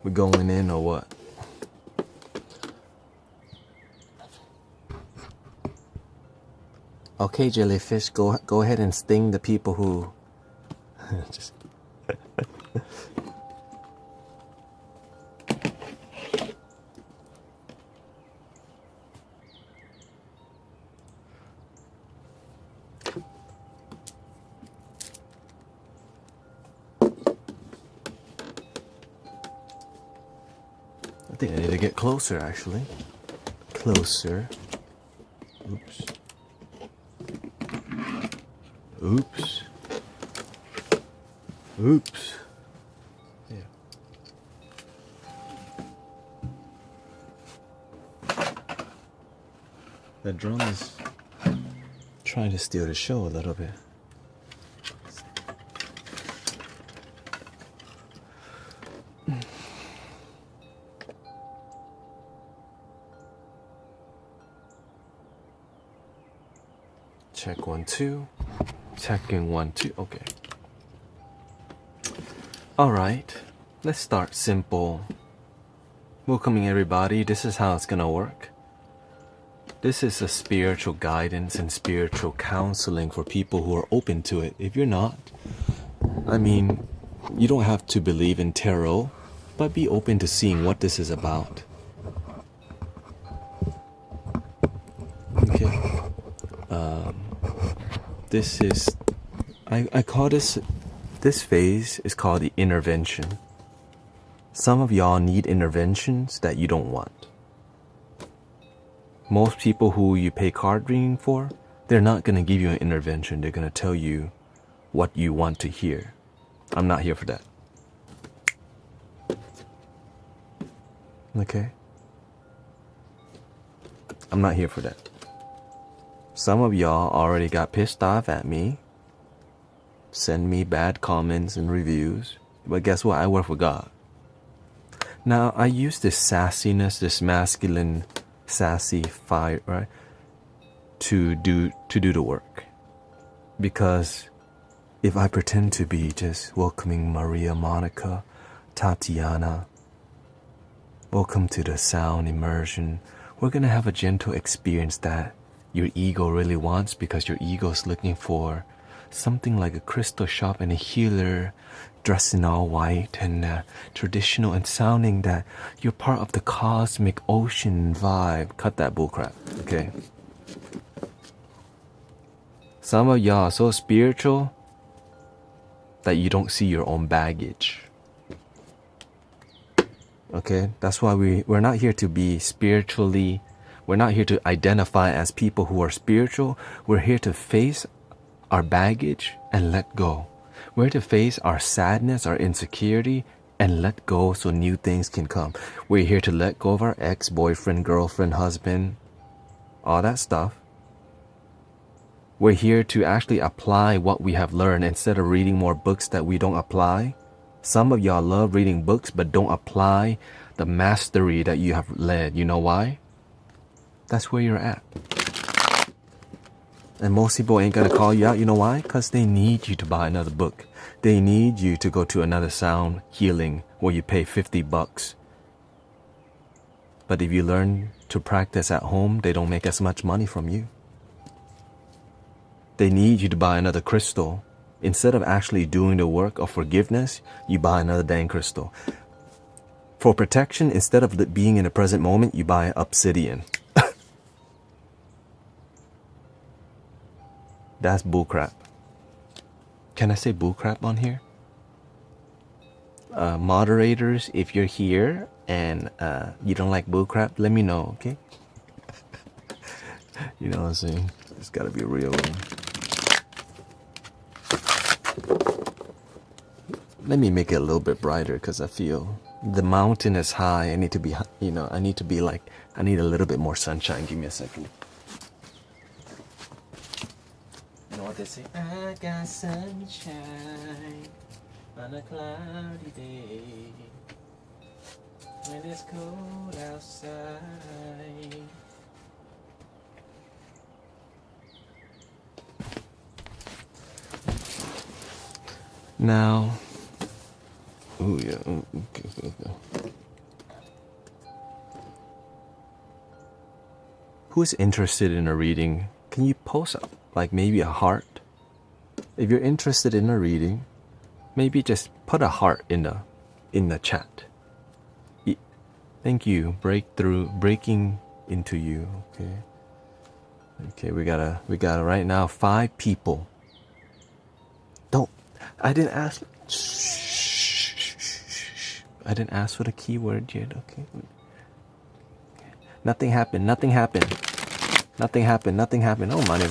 We going in or what? Okay, jellyfish, go ahead and sting the people who... Just... I think I need to get closer, actually. Closer. Oops. Oops. Oops. Yeah. The drum is trying to steal the show a little bit. Check 1 2. Checking 1 2. Okay. Alright. Let's start simple. Welcoming everybody. This is how it's gonna work. This is a spiritual guidance and spiritual counseling for people who are open to it. If you're not, I mean, you don't have to believe in tarot, but be open to seeing what this is about. Okay. This is, I call this phase is called the intervention. Some of y'all need interventions that you don't want. Most people who you pay card reading for, they're not going to give you an intervention. They're going to tell you what you want to hear. I'm not here for that. Okay? I'm not here for that. Some of y'all already got pissed off at me. Send me bad comments and reviews. But guess what? I work for God. Now, I use this sassiness, this masculine, sassy fire, right? To do the work. Because if I pretend to be just welcoming Maria, Monica, Tatiana, welcome to the sound immersion, we're going to have a gentle experience that your ego really wants, because your ego is looking for something like a crystal shop and a healer dressed in all white and traditional and sounding that you're part of the cosmic ocean vibe. Cut that bullcrap, okay? Some of y'all are so spiritual that you don't see your own baggage. Okay? That's why we're not here to be spiritually... We're not here to identify as people who are spiritual. We're here to face our baggage and let go. We're here to face our sadness, our insecurity, and let go so new things can come. We're here to let go of our ex-boyfriend, girlfriend, husband, all that stuff. We're here to actually apply what we have learned instead of reading more books that we don't apply. Some of y'all love reading books but don't apply the mastery that you have led. You know why? That's where you're at. And most people ain't gonna call you out. You know why? Because they need you to buy another book. They need you to go to another sound healing where you pay $50. But if you learn to practice at home, they don't make as much money from you. They need you to buy another crystal. Instead of actually doing the work of forgiveness, you buy another dang crystal. For protection, instead of being in the present moment, you buy obsidian. That's bullcrap. Can I say bullcrap on here? Moderators, if you're here and you don't like bullcrap, let me know, okay? You know what I'm saying? It's gotta be a real one. Let me make it a little bit brighter because I feel the mountain is high. I need to be, you know, I need a little bit more sunshine. Give me a second. You know what they say? I got sunshine on a cloudy day when it's cold outside. Now, Oh yeah. Okay. Who's interested in a reading? Can you post like maybe a heart? If you're interested in a reading, maybe just put a heart in the chat. Thank you. Breaking into you. Okay. Okay, we got right now 5 people. I didn't ask. I didn't ask for the keyword yet. Okay. Nothing happened. Oh, money.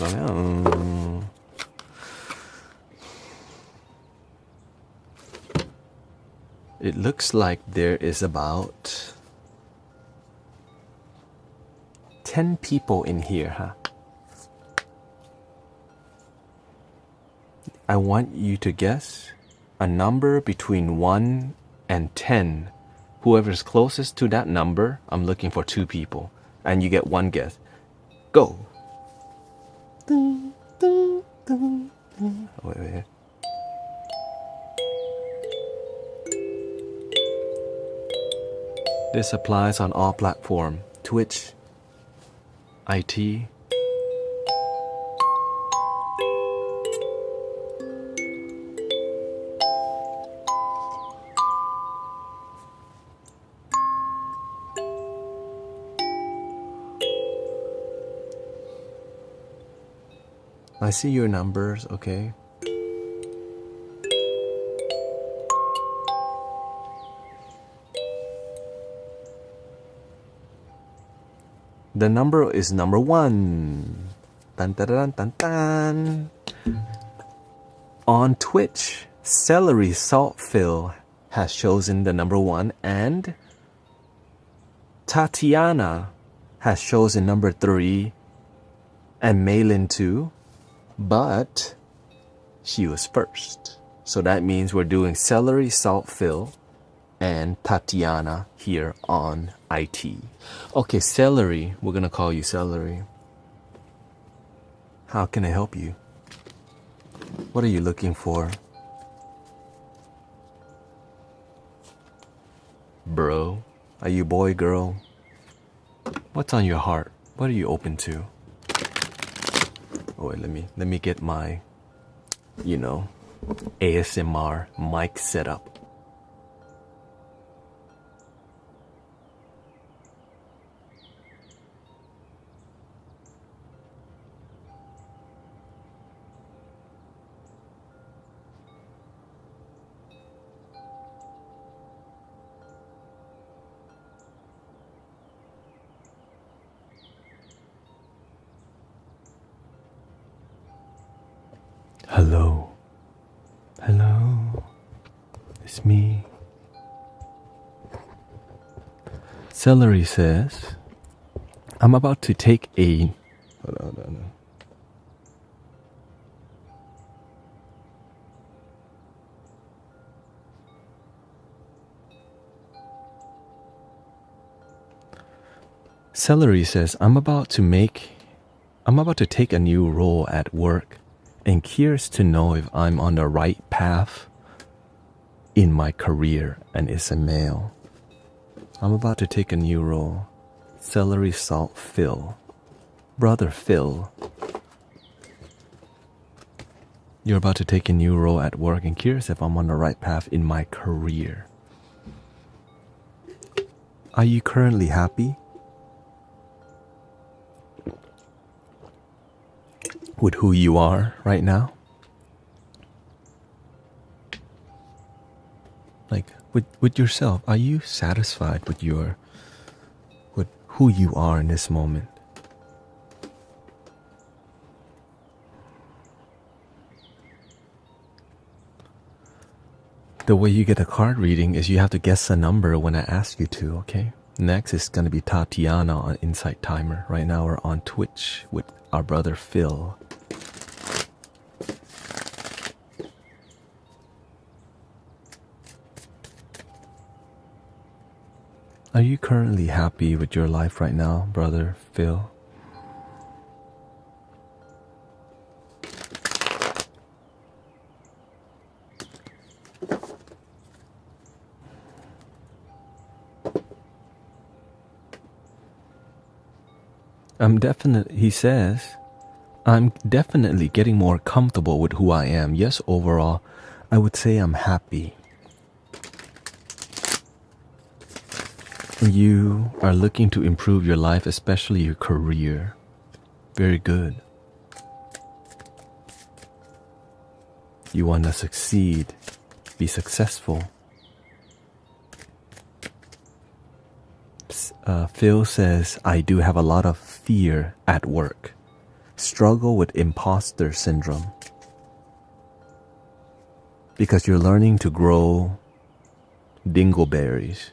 It looks like there is about 10 people in here, huh? I want you to guess a number between 1 and 10. Whoever's closest to that number, I'm looking for 2 people. And you get 1 guess. Go! Wait. This applies on all platforms. Twitch, IT. I see your numbers, okay. The number is number 1. Dun, dun, dun, dun, dun. On Twitch, Celery Saltfill has chosen the number 1, and Tatiana has chosen number 3, and Maylin too, but she was first. So that means we're doing Celery Saltfill and Tatiana here on IT. Okay, Celery, we're gonna call you Celery. How can I help you? What are you looking for? Bro, are you boy, girl? What's on your heart? What are you open to? Oh wait, let me get my, ASMR mic set up. Hello, it's me. Celery says, I'm about to take a... Hold on. Celery says, I'm about to take a new role at work and curious to know if I'm on the right path in my career, and it's a male. I'm about to take a new role. Celery Salt Phil. Brother Phil. You're about to take a new role at work and curious if I'm on the right path in my career. Are you currently happy with who you are right now? Like with yourself, are you satisfied with who you are in this moment? The way you get a card reading is you have to guess a number when I ask you to, okay? Next is going to be Tatiana on Insight Timer. Right now we're on Twitch with our brother Phil. Are you currently happy with your life right now, brother Phil? He says, I'm definitely getting more comfortable with who I am. Yes, overall, I would say I'm happy. You are looking to improve your life, especially your career. Very good. You want to succeed, be successful. Phil says, I do have a lot of fear at work. Struggle with imposter syndrome. Because you're learning to grow dingleberries.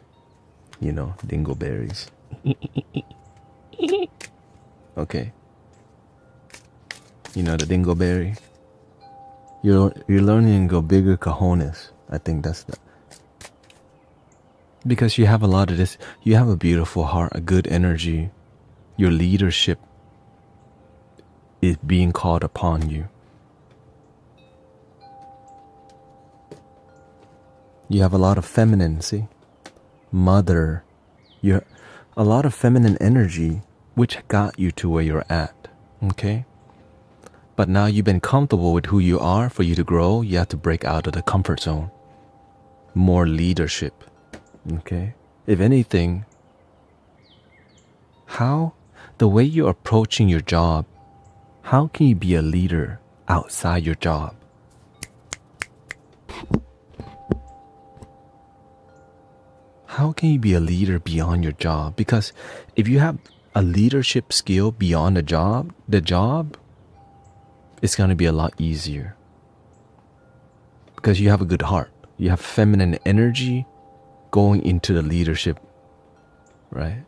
You know, dingleberries. Okay. You know the dingleberry? You're learning to go bigger cojones. I think that's the... Because you have a lot of this. You have a beautiful heart, a good energy. Your leadership is being called upon you. You have a lot of feminine, see? Mother. You're a lot of feminine energy, which got you to where you're at. Okay? But now you've been comfortable with who you are. For you to grow, you have to break out of the comfort zone. More leadership. Okay? If anything, the way you're approaching your job, how can you be a leader outside your job? How can you be a leader beyond your job? Because if you have a leadership skill beyond the job it's going to be a lot easier. Because you have a good heart. You have feminine energy going into the leadership, right?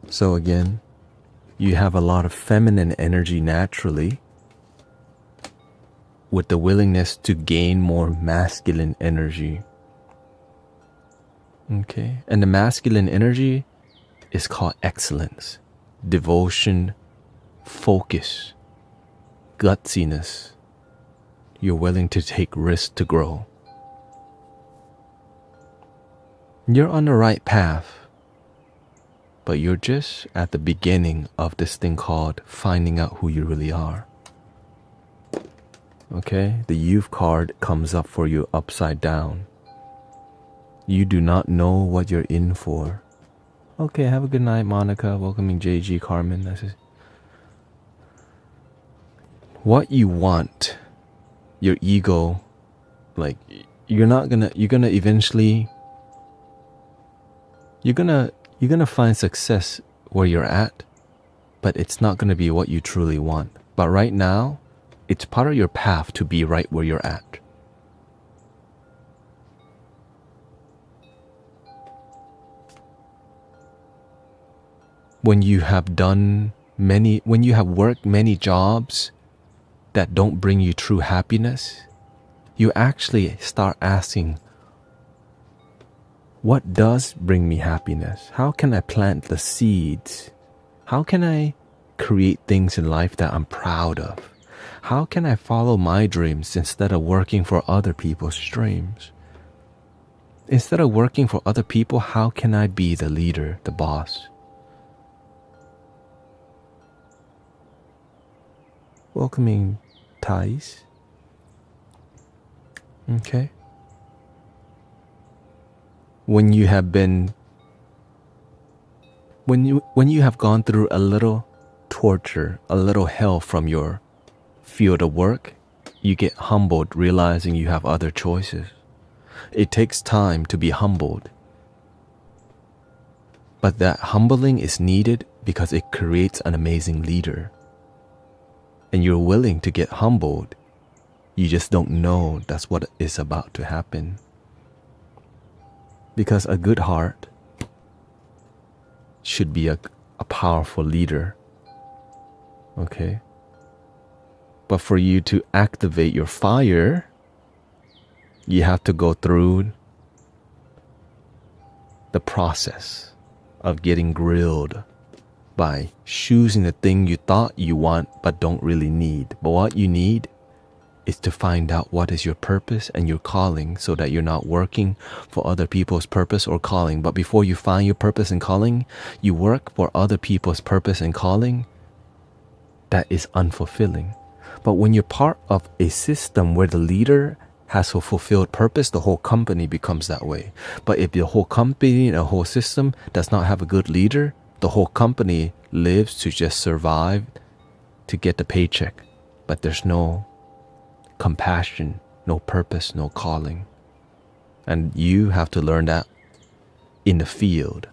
So again, you have a lot of feminine energy naturally, with the willingness to gain more masculine energy. Okay? And the masculine energy is called excellence, devotion, focus, gutsiness. You're willing to take risks to grow. You're on the right path, but you're just at the beginning of this thing called finding out who you really are. Okay? The youth card comes up for you upside down. You do not know what you're in for. Okay, have a good night, Monica. Welcoming JG Carmen. This is what you want. Your ego, like you're gonna find success where you're at, but it's not gonna be what you truly want. But right now, it's part of your path to be right where you're at. When you have worked many jobs that don't bring you true happiness, you actually start asking, what does bring me happiness? How can I plant the seeds? How can I create things in life that I'm proud of? How can I follow my dreams instead of working for other people's dreams? Instead of working for other people, how can I be the leader, the boss? Welcoming Thais. Okay. When you have gone through a little torture, a little hell from your field of work, you get humbled realizing you have other choices. It takes time to be humbled. But that humbling is needed because it creates an amazing leader. And you're willing to get humbled. You just don't know that's what is about to happen. Because a good heart should be a powerful leader. Okay? But for you to activate your fire, you have to go through the process of getting grilled by choosing the thing you thought you want but don't really need. But what you need is to find out what is your purpose and your calling, so that you're not working for other people's purpose or calling. But before you find your purpose and calling, you work for other people's purpose and calling. That is unfulfilling. But when you're part of a system where the leader has a fulfilled purpose, the whole company becomes that way. But if the whole company and the whole system does not have a good leader, the whole company lives to just survive, to get the paycheck. But there's no compassion, no purpose, no calling. And you have to learn that in the field,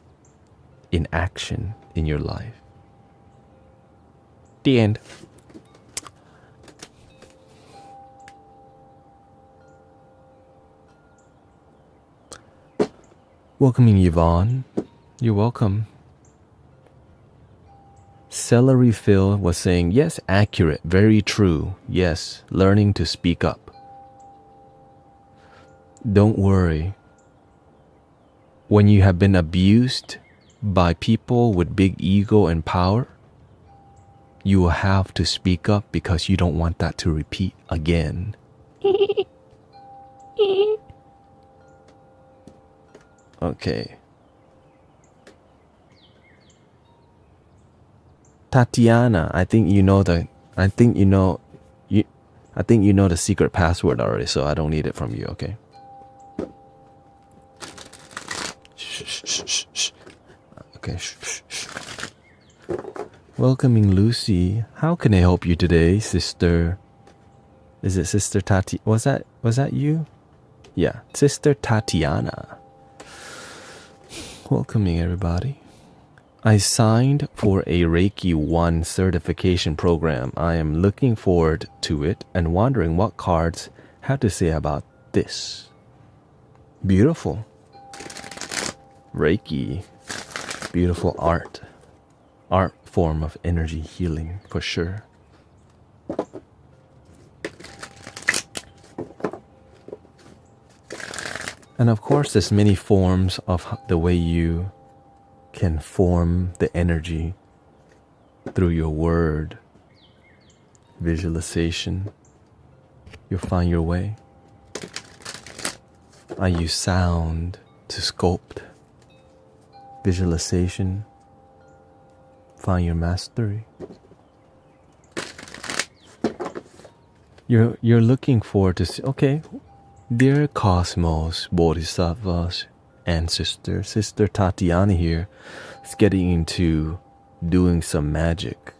in action, in your life. The end. Welcoming Yvonne. You're welcome. Celery Phil was saying, yes, accurate, very true. Yes, learning to speak up. Don't worry. When you have been abused by people with big ego and power, you will have to speak up because you don't want that to repeat again. Okay. Tatiana, I think you know the secret password already, so I don't need it from you, okay? Shh. Okay, shh. Welcoming Lucy. How can I help you today, sister? Is it Sister Tati? Was that you? Yeah, Sister Tatiana. Welcoming everybody. I signed for a Reiki 1 certification program. I am looking forward to it and wondering what cards have to say about this. Beautiful. Reiki. Beautiful art. Art form of energy healing for sure. And of course, there's many forms of the way you can form the energy through your word, visualization. You'll find your way. I use sound to sculpt, visualization. Find your mastery. You're looking forward to see, okay, dear Cosmos, Bodhisattvas, ancestor, Sister Tatiana here is getting into doing some magic.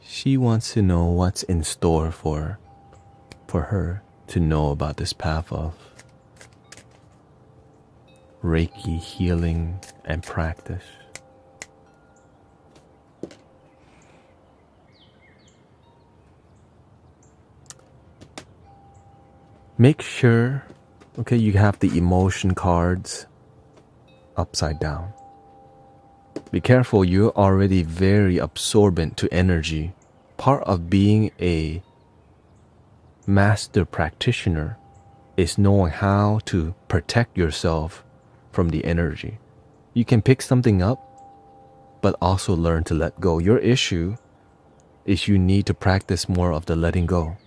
She wants to know what's in store for her to know about this path of Reiki healing and practice. Make sure, okay, you have the emotion cards upside down. Be careful, you're already very absorbent to energy. Part of being a master practitioner is knowing how to protect yourself from the energy. You can pick something up, but also learn to let go. Your issue is you need to practice more of the letting go.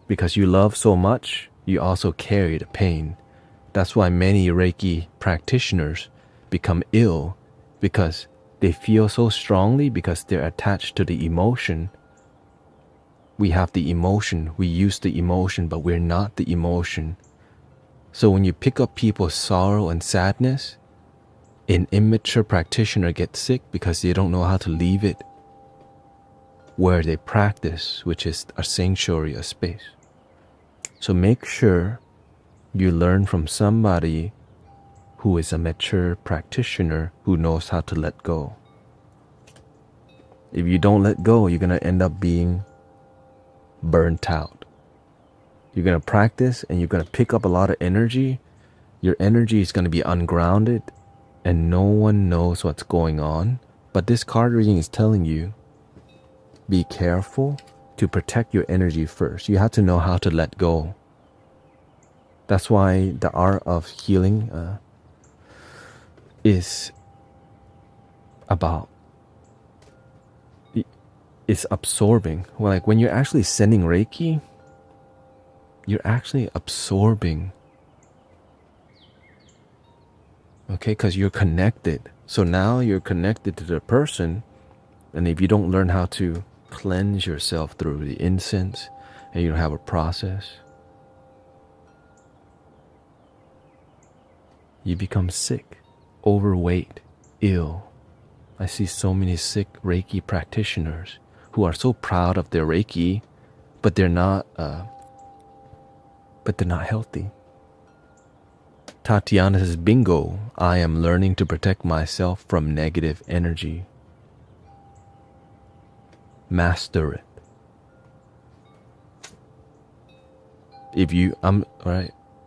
Because you love so much, you also carry the pain. That's why many Reiki practitioners become ill, because they feel so strongly because they're attached to the emotion. We have the emotion, we use the emotion, but we're not the emotion. So when you pick up people's sorrow and sadness, an immature practitioner gets sick because they don't know how to leave it where they practice, which is a sanctuary, a space. So make sure you learn from somebody who is a mature practitioner who knows how to let go. If you don't let go, you're going to end up being burnt out. You're going to practice and you're going to pick up a lot of energy. Your energy is going to be ungrounded and no one knows what's going on. But this card reading is telling you, be careful to protect your energy first. You have to know how to let go. That's why the art of healing is about is absorbing. Well, like when you're actually sending Reiki, you're actually absorbing. Okay, because you're connected. So now you're connected to the person, and if you don't learn how to cleanse yourself through the incense, and you don't have a process, you become sick, overweight, ill. I see so many sick Reiki practitioners who are so proud of their Reiki, but they're not healthy. Tatiana says, bingo, I am learning to protect myself from negative energy. Master it.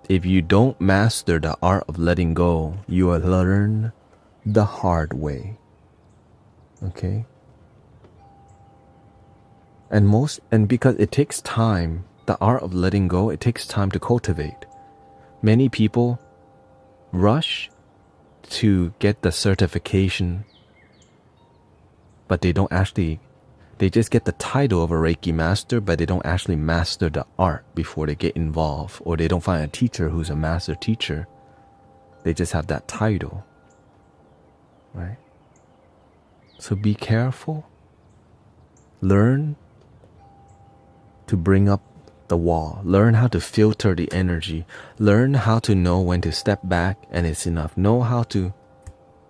If you don't master the art of letting go, you will learn the hard way. Okay? And because it takes time, the art of letting go, it takes time to cultivate. Many people rush to get the certification, but they just get the title of a Reiki master, but they don't actually master the art before they get involved, or they don't find a teacher who's a master teacher. They just have that title, right? So be careful. Learn to bring up the wall. Learn how to filter the energy. Learn how to know when to step back and it's enough. Know how to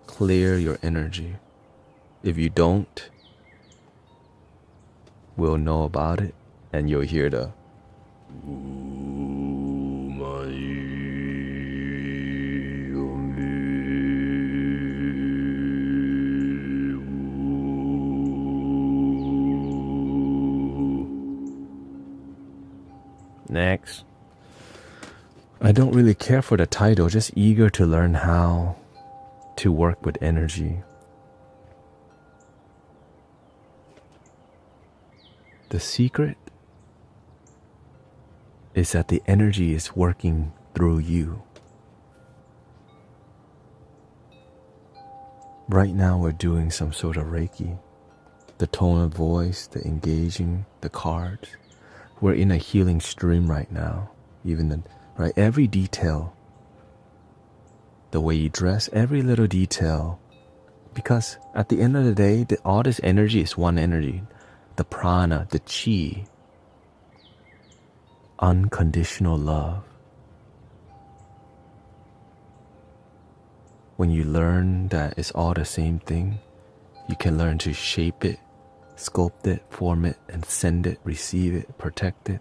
clear your energy. If you don't, we'll know about it, and you'll hear the Next. I don't really care for the title, just eager to learn how to work with energy. The secret is that the energy is working through you. Right now we're doing some sort of Reiki. The tone of voice, the engaging, the cards. We're in a healing stream right now. Every detail, the way you dress, every little detail. Because at the end of the day, all this energy is one energy. The prana, the chi. Unconditional love. When you learn that it's all the same thing, you can learn to shape it, sculpt it, form it, and send it, receive it, protect it.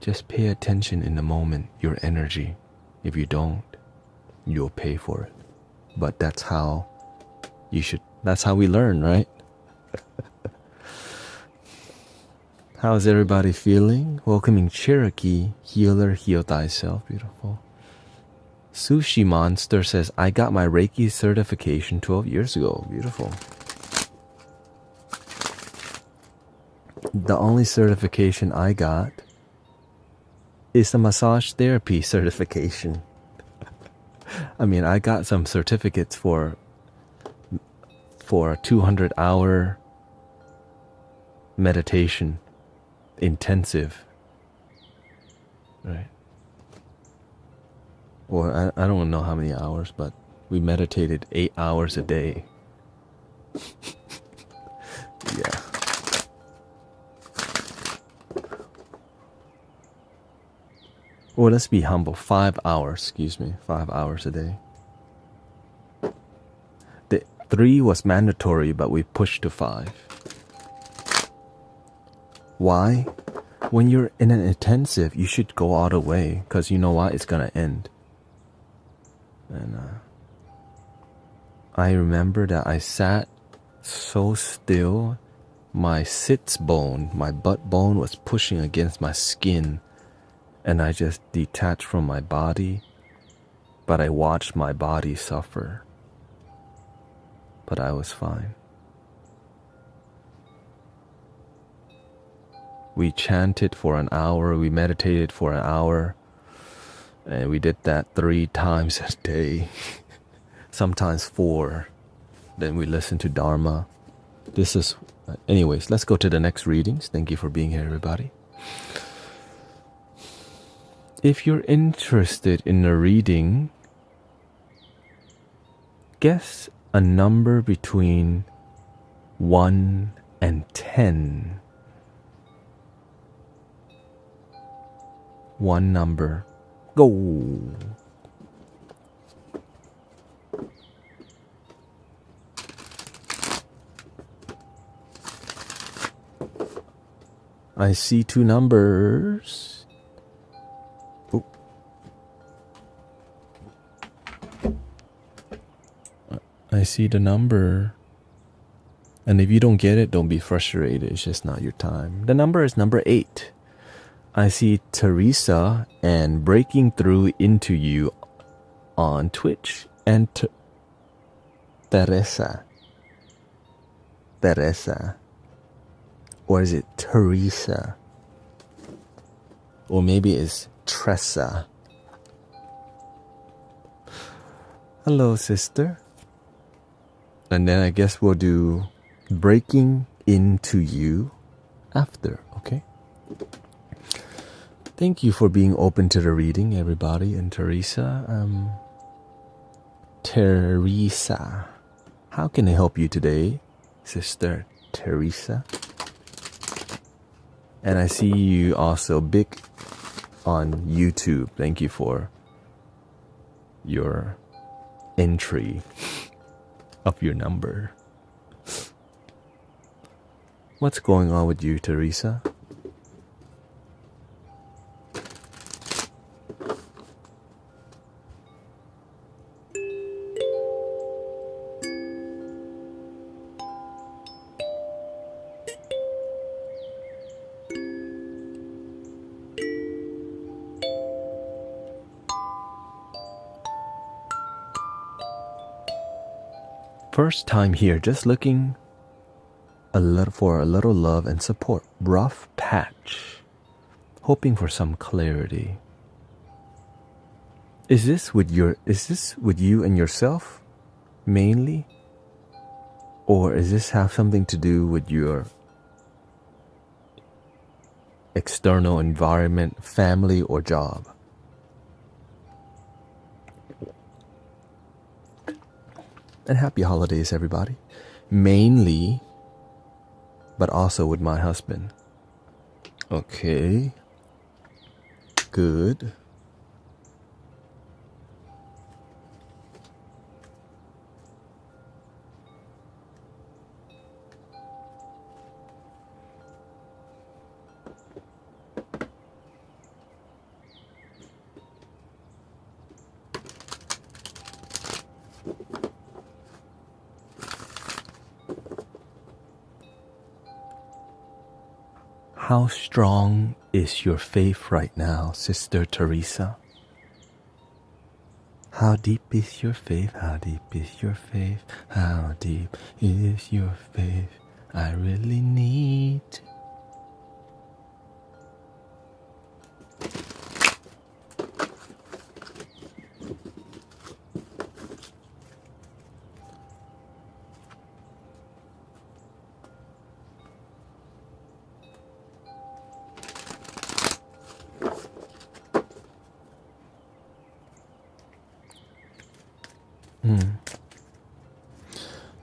Just pay attention in the moment, your energy. If you don't, you'll pay for it. But that's how we learn, right? How's everybody feeling? Welcoming Cherokee, healer, heal thyself. Beautiful. Sushi Monster says, I got my Reiki certification 12 years ago. Beautiful. The only certification I got is a massage therapy certification. I mean, I got some certificates for a 200-hour meditation intensive, right? Or I don't know how many hours, but we meditated 8 hours a day. Yeah. Or let's be humble, 5 hours, 5 hours a day. The 3 was mandatory, but we pushed to 5. Why? When you're in an intensive, you should go all the way, because you know what? It's going to end. And I remember that I sat so still, my sits bone, my butt bone was pushing against my skin, and I just detached from my body, but I watched my body suffer. But I was fine. We chanted for an hour, we meditated for an hour, and we did that 3 times a day, sometimes 4, Then we listen to Dharma. This is, anyways, let's go to the next readings. Thank you for being here, everybody. If you're interested in a reading, guess a number between 1 and 10. One number. Go! I see 2 numbers. Oh. I see the number. And if you don't get it, don't be frustrated. It's just not your time. The number is number 8. I see Teresa and breaking through into you on Twitch. And Teresa. Or is it Teresa? Or maybe it's Tressa. Hello, sister. And then I guess we'll do breaking into you after, okay? Thank you for being open to the reading, everybody. And Teresa, Teresa, how can I help you today, Sister Teresa? And I see you also big on YouTube. Thank you for your entry of your number. What's going on with you, Teresa? First time here, just looking for a little love and support. Rough patch. Hoping for some clarity. Is this with you and yourself mainly? Or does this have something to do with your external environment, family, or job? And happy holidays, everybody. Mainly, but also with my husband. Okay. Good. How strong is your faith right now, Sister Teresa? How deep is your faith? How deep is your faith? How deep is your faith? I really need to.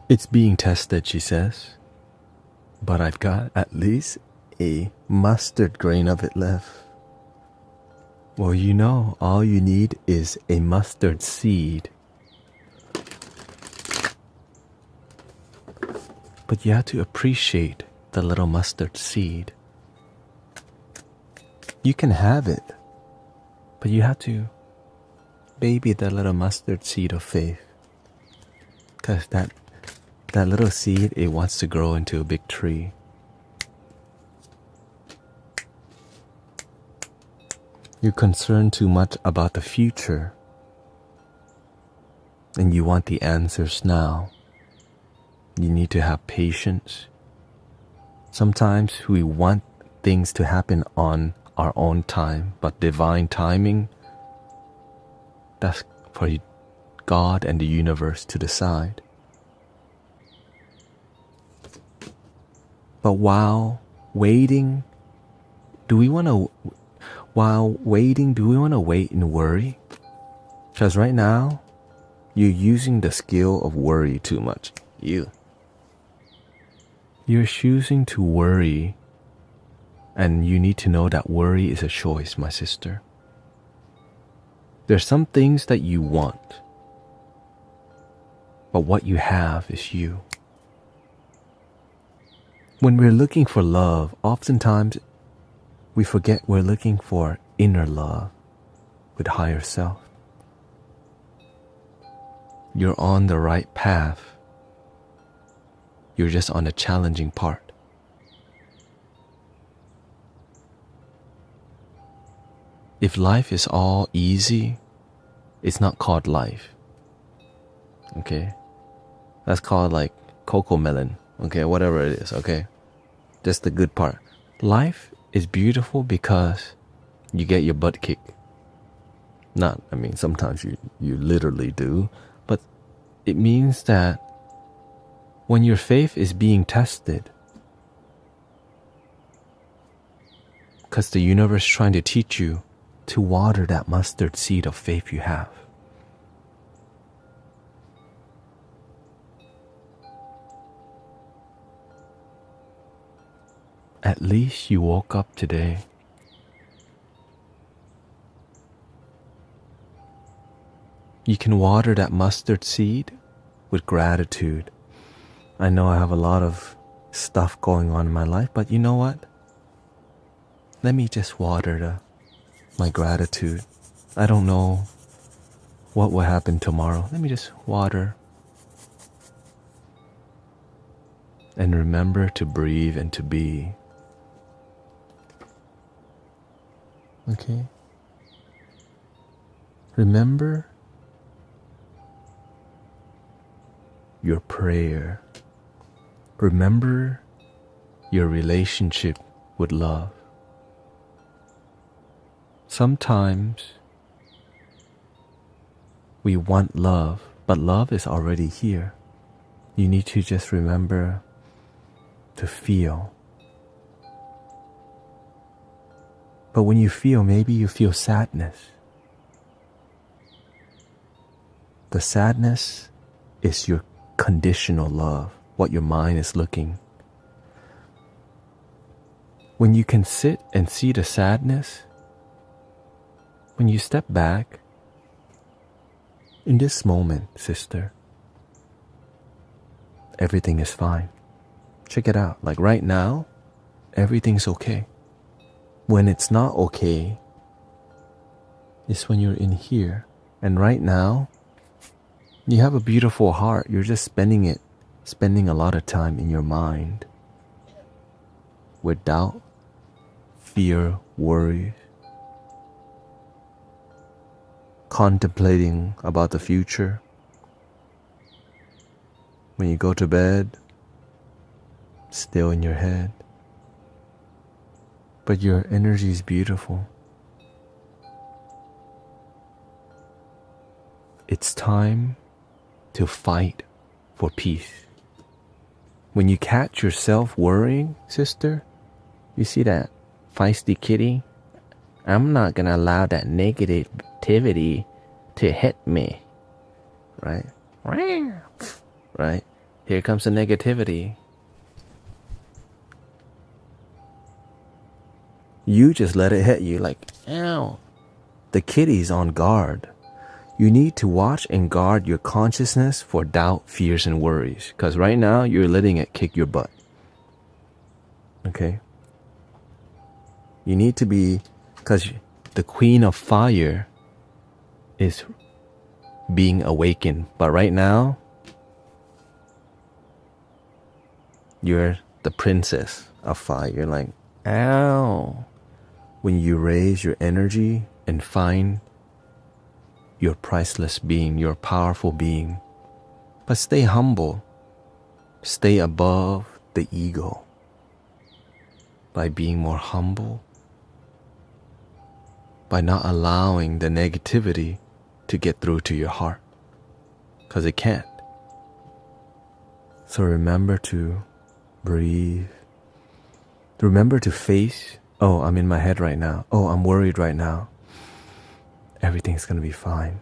It's being tested, she says. But I've got at least a mustard grain of it left. Well, you know, all you need is a mustard seed. But you have to appreciate the little mustard seed. You can have it, but you have to baby the little mustard seed of faith. Because that little seed, it wants to grow into a big tree. You're concerned too much about the future. And you want the answers now. You need to have patience. Sometimes we want things to happen on our own time, but divine timing, that's for God and the universe to decide. But while waiting, do we want to wait and worry? Because right now, you're using the skill of worry too much. You're choosing to worry, and you need to know that worry is a choice, my sister. There's some things that you want, but what you have is you. When we're looking for love, oftentimes we forget we're looking for inner love with higher self. You're on the right path. You're just on the challenging part. If life is all easy, it's not called life. Okay? That's called like cocoa melon. Okay, whatever it is, okay? Just the good part. Life is beautiful because you get your butt kicked. Sometimes you literally do, but it means that when your faith is being tested, because the universe is trying to teach you to water that mustard seed of faith you have. At least you woke up today. You can water that mustard seed with gratitude. I know I have a lot of stuff going on in my life, but you know what? Let me just water my gratitude. I don't know what will happen tomorrow. Let me just water. And remember to breathe and to be. Okay? Remember your prayer. Remember your relationship with love. Sometimes we want love, but love is already here. You need to just remember to feel. But when you feel, maybe you feel sadness. The sadness is your conditional love, what your mind is looking. When you can sit and see the sadness, when you step back, in this moment, sister, everything is fine. Check it out. Like right now, everything's okay. When it's not okay, it's when you're in here. And right now, you have a beautiful heart. You're just spending a lot of time in your mind with doubt, fear, worry, contemplating about the future. When you go to bed, still in your head. But your energy is beautiful. It's time to fight for peace. When you catch yourself worrying, sister, you see that feisty kitty? I'm not gonna allow that negativity to hit me. Right? Right? Here comes the negativity. You just let it hit you like, ow. The kitty's on guard. You need to watch and guard your consciousness for doubt, fears, and worries. Because right now, you're letting it kick your butt. Okay? You need to be, because the queen of fire is being awakened. But right now, you're the princess of fire. You're like, ow. When you raise your energy and find your priceless being, your powerful being. But stay humble. Stay above the ego. By being more humble. By not allowing the negativity to get through to your heart. Because it can't. So remember to breathe Remember to face, oh, I'm in my head right now. Oh, I'm worried right now. Everything's going to be fine.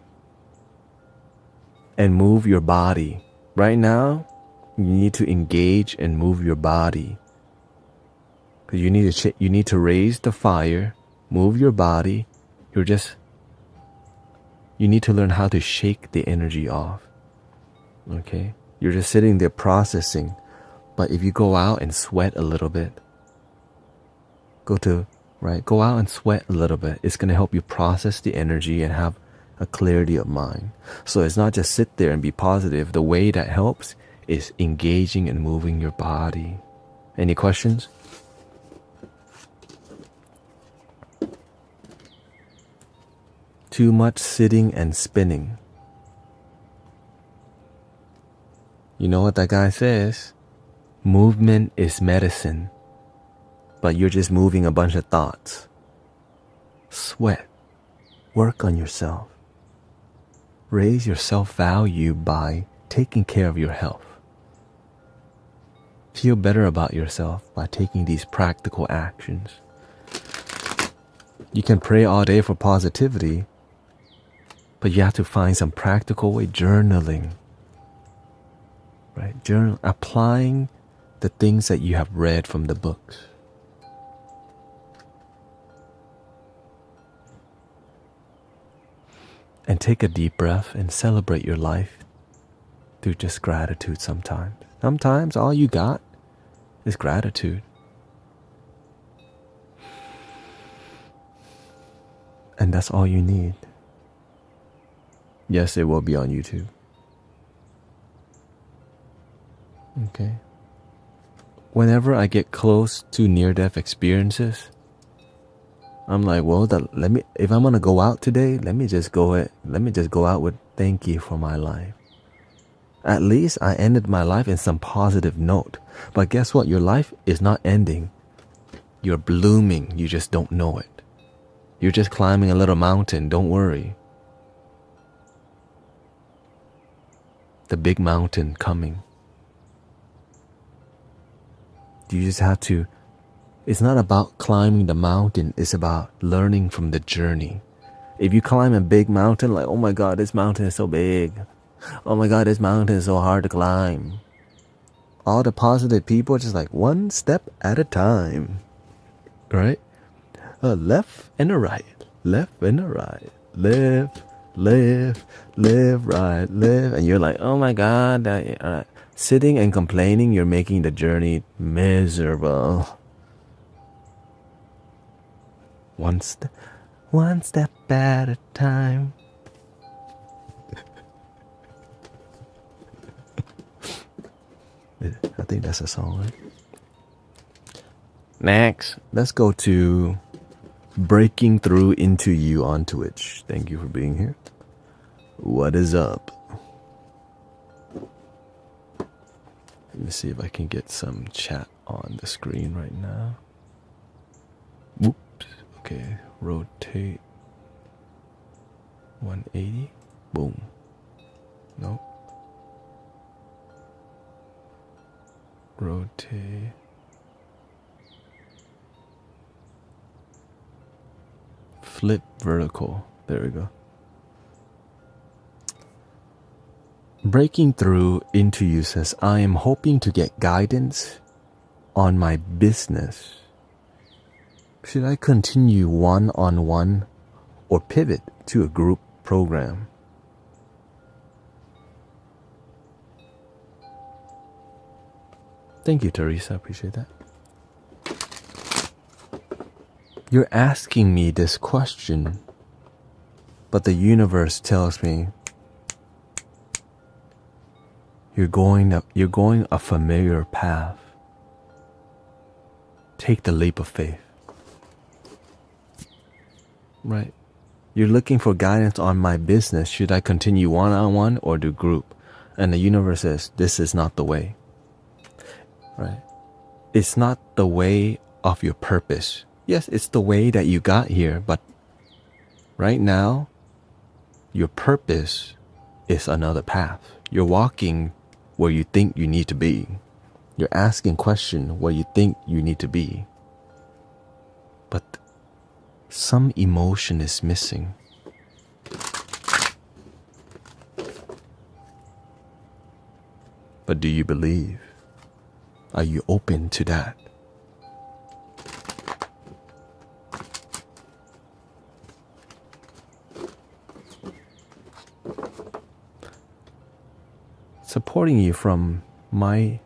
And move your body. Right now, you need to engage and move your body. Because you need to raise the fire, move your body. You need to learn how to shake the energy off. Okay? You're just sitting there processing. But if you go out and sweat a little bit, go out and sweat a little bit. It's going to help you process the energy and have a clarity of mind. So it's not just sit there and be positive. The way that helps is engaging and moving your body. Any questions? Too much sitting and spinning. You know what that guy says? Movement is medicine. But you're just moving a bunch of thoughts. Sweat. Work on yourself. Raise your self-value by taking care of your health. Feel better about yourself by taking these practical actions. You can pray all day for positivity, but you have to find some practical way. Journaling. Right? Applying the things that you have read from the books. And take a deep breath and celebrate your life through just gratitude sometimes. Sometimes all you got is gratitude. And that's all you need. Yes, it will be on YouTube. Okay. Whenever I get close to near-death experiences, I'm like, well, if I'm gonna go out today, let me just go out with thank you for my life. At least I ended my life in some positive note. But guess what? Your life is not ending. You're blooming. You just don't know it. You're just climbing a little mountain. Don't worry. The big mountain coming. You just have to. It's not about climbing the mountain. It's about learning from the journey. If you climb a big mountain, like, oh my God, this mountain is so big. Oh my God, this mountain is so hard to climb. All the positive people are just like one step at a time. Right? A left and a right. Left and a right. Left, right, left. And you're like, oh my God. Sitting and complaining, you're making the journey miserable. One step at a time. I think that's a song, right? Next, let's go to Breaking Through Into You on Twitch. Thank you for being here. What is up? Let me see if I can get some chat on the screen right now. Whoops. Okay, rotate 180. Boom. Nope. Rotate. Flip vertical. There we go. Breaking Through Into You says, I am hoping to get guidance on my business. Should I continue one-on-one or pivot to a group program? Thank you, Teresa. I appreciate that. You're asking me this question, but the universe tells me you're going a familiar path. Take the leap of faith. Right. You're looking for guidance on my business. Should I continue one-on-one or do group? And the universe says, this is not the way. Right. It's not the way of your purpose. Yes, it's the way that you got here, but right now, your purpose is another path. You're walking where you think you need to be. You're asking questions where you think you need to be. but some emotion is missing. But do you believe? Are you open to that? Supporting you from my...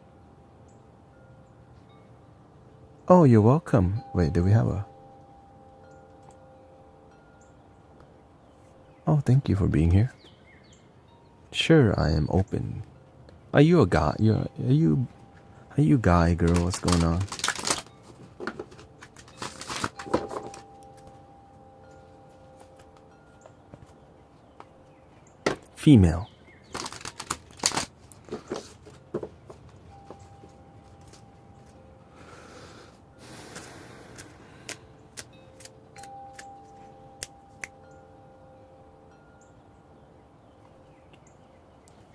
Oh, you're welcome. Wait, do we have a... Oh, thank you for being here. Sure, I am open. Are you a guy? Are you guy, girl? What's going on? Female.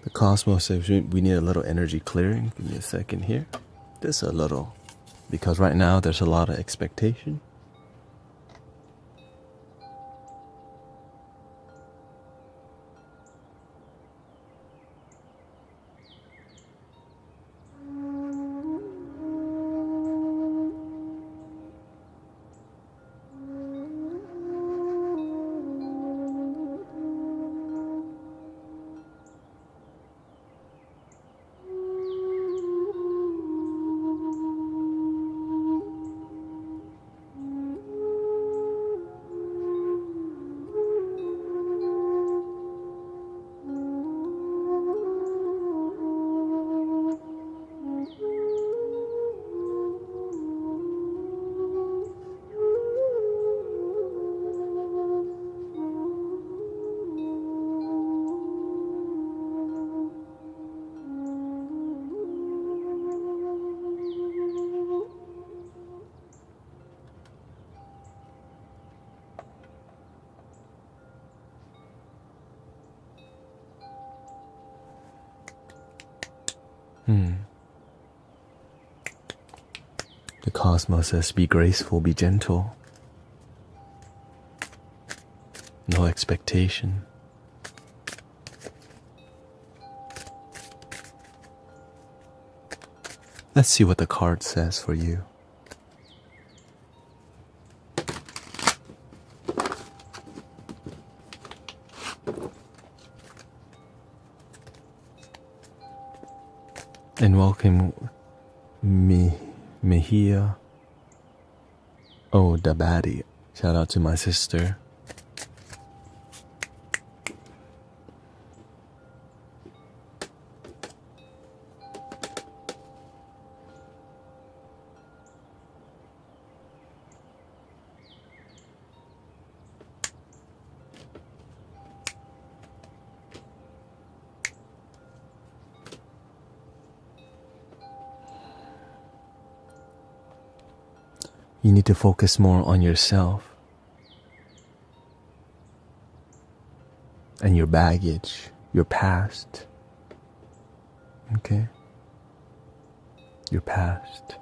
The cosmos says we need a little energy clearing. Give me a second here. Just a little. Because right now there's a lot of expectation. The cosmos says, be graceful, be gentle. No expectation. Let's see what the card says for you. And welcome Mihia Dabadi. Shout out to my sister. You need to focus more on yourself and your baggage, your past. Okay? Your past.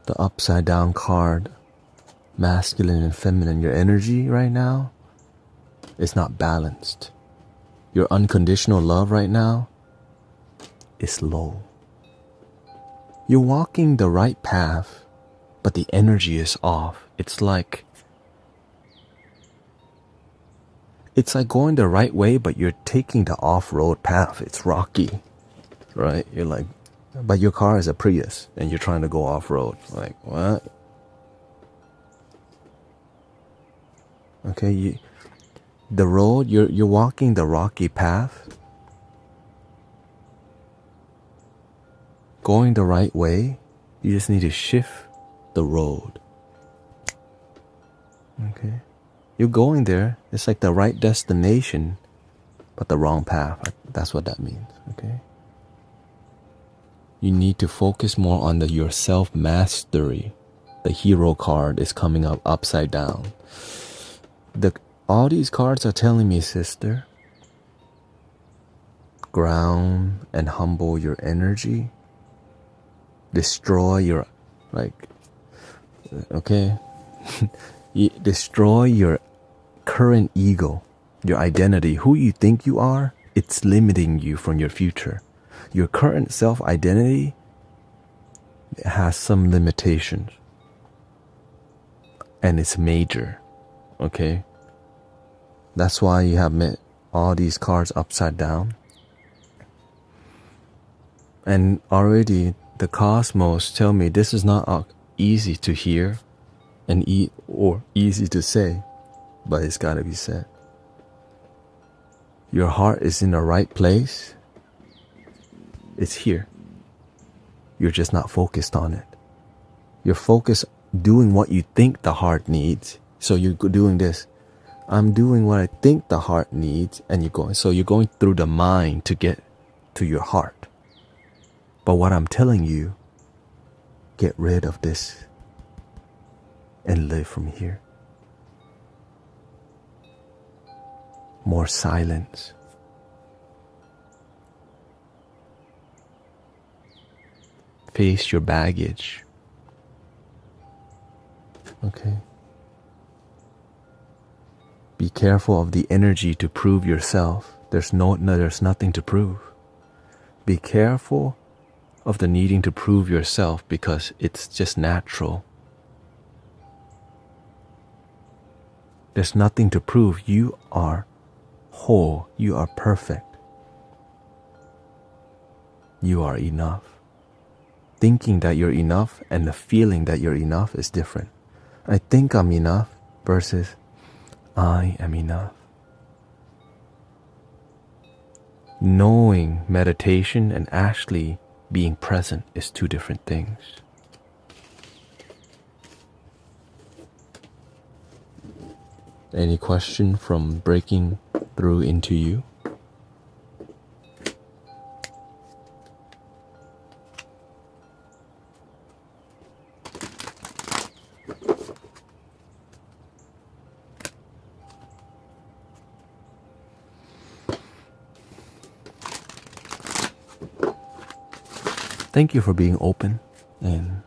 The upside down card, masculine and feminine, your energy right now is not balanced. Your unconditional love right now is low. You're walking the right path, but the energy is off. It's like going the right way, but you're taking the off-road path. It's rocky, right? You're like, but your car is a Prius, and you're trying to go off-road. Like, what? Okay, the road, you're walking the rocky path, going the right way. You just need to shift the road. Okay, you're going there. It's like the right destination, but the wrong path. That's what that means. Okay, you need to focus more on your self-mastery. The hero card is coming up upside down. All these cards are telling me, sister, ground and humble your energy. Destroy your, Okay? You destroy your current ego, your identity, who you think you are. It's limiting you from your future. Your current self-identity has some limitations. And it's major. Okay? That's why you have met all these cards upside down. And already the cosmos tell me this is not easy to hear and or easy to say, but it's got to be said. Your heart is in the right place. It's here. You're just not focused on it. You're focused doing what you think the heart needs. So you're doing this. I'm doing what I think the heart needs, and you're going through the mind to get to your heart. But what I'm telling you, get rid of this and live from here. More silence. Face your baggage. Okay. Be careful of the energy to prove yourself. There's nothing to prove. Be careful of the needing to prove yourself because it's just natural. There's nothing to prove. You are whole. You are perfect. You are enough. Thinking that you're enough and the feeling that you're enough is different. I think I'm enough versus I am enough. Knowing meditation and actually being present is two different things. Any question from breaking through into you? Thank you for being open. And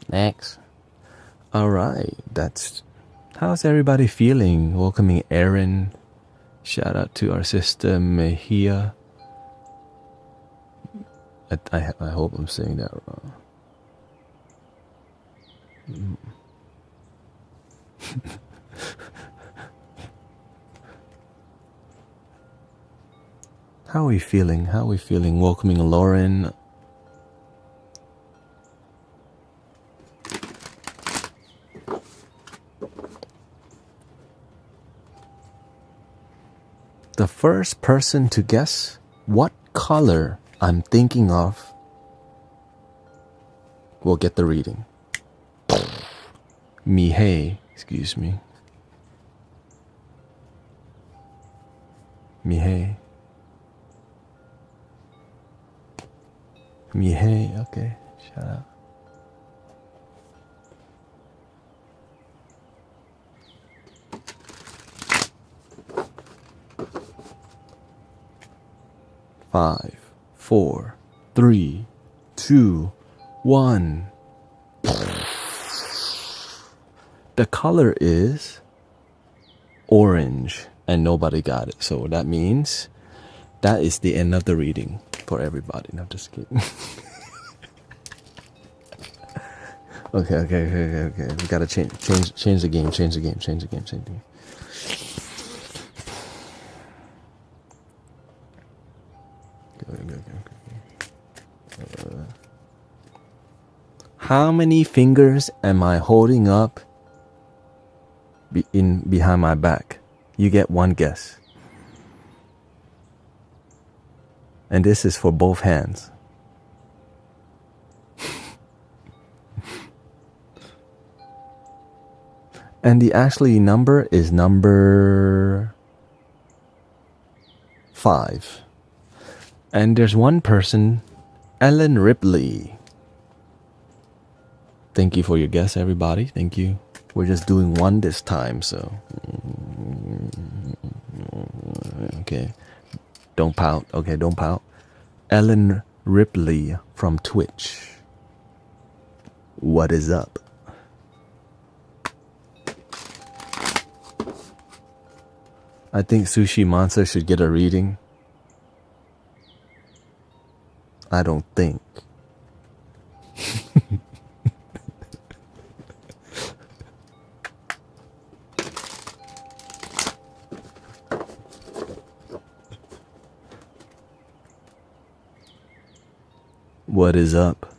next. All right, how's everybody feeling? Welcoming Aaron. Shout out to our sister Mejia. I hope I'm saying that wrong. How are we feeling? Welcoming Lauren. The first person to guess what color I'm thinking of will get the reading. Mihei, excuse me. Mihei, okay, shut up. Five, 4, 3, 2, 1. The color is orange, and nobody got it. So that means that is the end of the reading for everybody. No, I'm just kidding. Okay. We gotta change the game. Change the game. How many fingers am I holding up behind my back? You get one guess. And this is for both hands. And the actually number is number 5. And there's one person, Ellen Ripley. Thank you for your guess, everybody. Thank you. We're just doing one this time, so. Okay. Don't pout. Okay, don't pout. Ellen Ripley from Twitch. What is up? I think Sushi Monster should get a reading. I don't think. What is up?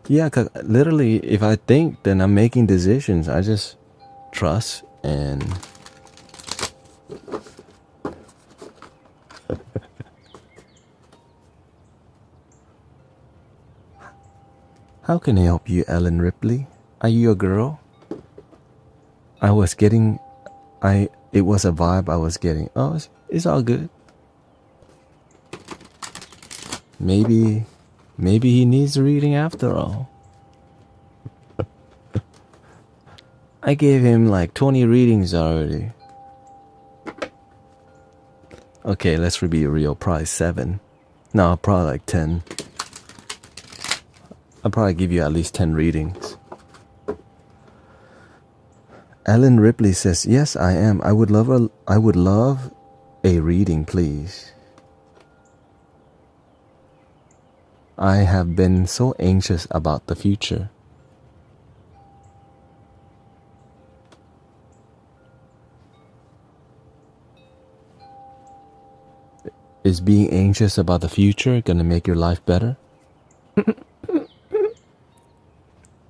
Yeah, 'cause literally, if I think, then I'm making decisions. I just trust and how can I help you, Ellen Ripley? Are you a girl? It was a vibe I was getting. Oh, it's all good. Maybe he needs a reading after all. I gave him like 20 readings already. Okay, let's be real. Probably 7. No, probably like 10. I'll probably give you at least 10 readings. Ellen Ripley says, yes, I am. I would love a reading, please. I have been so anxious about the future. Is being anxious about the future gonna make your life better?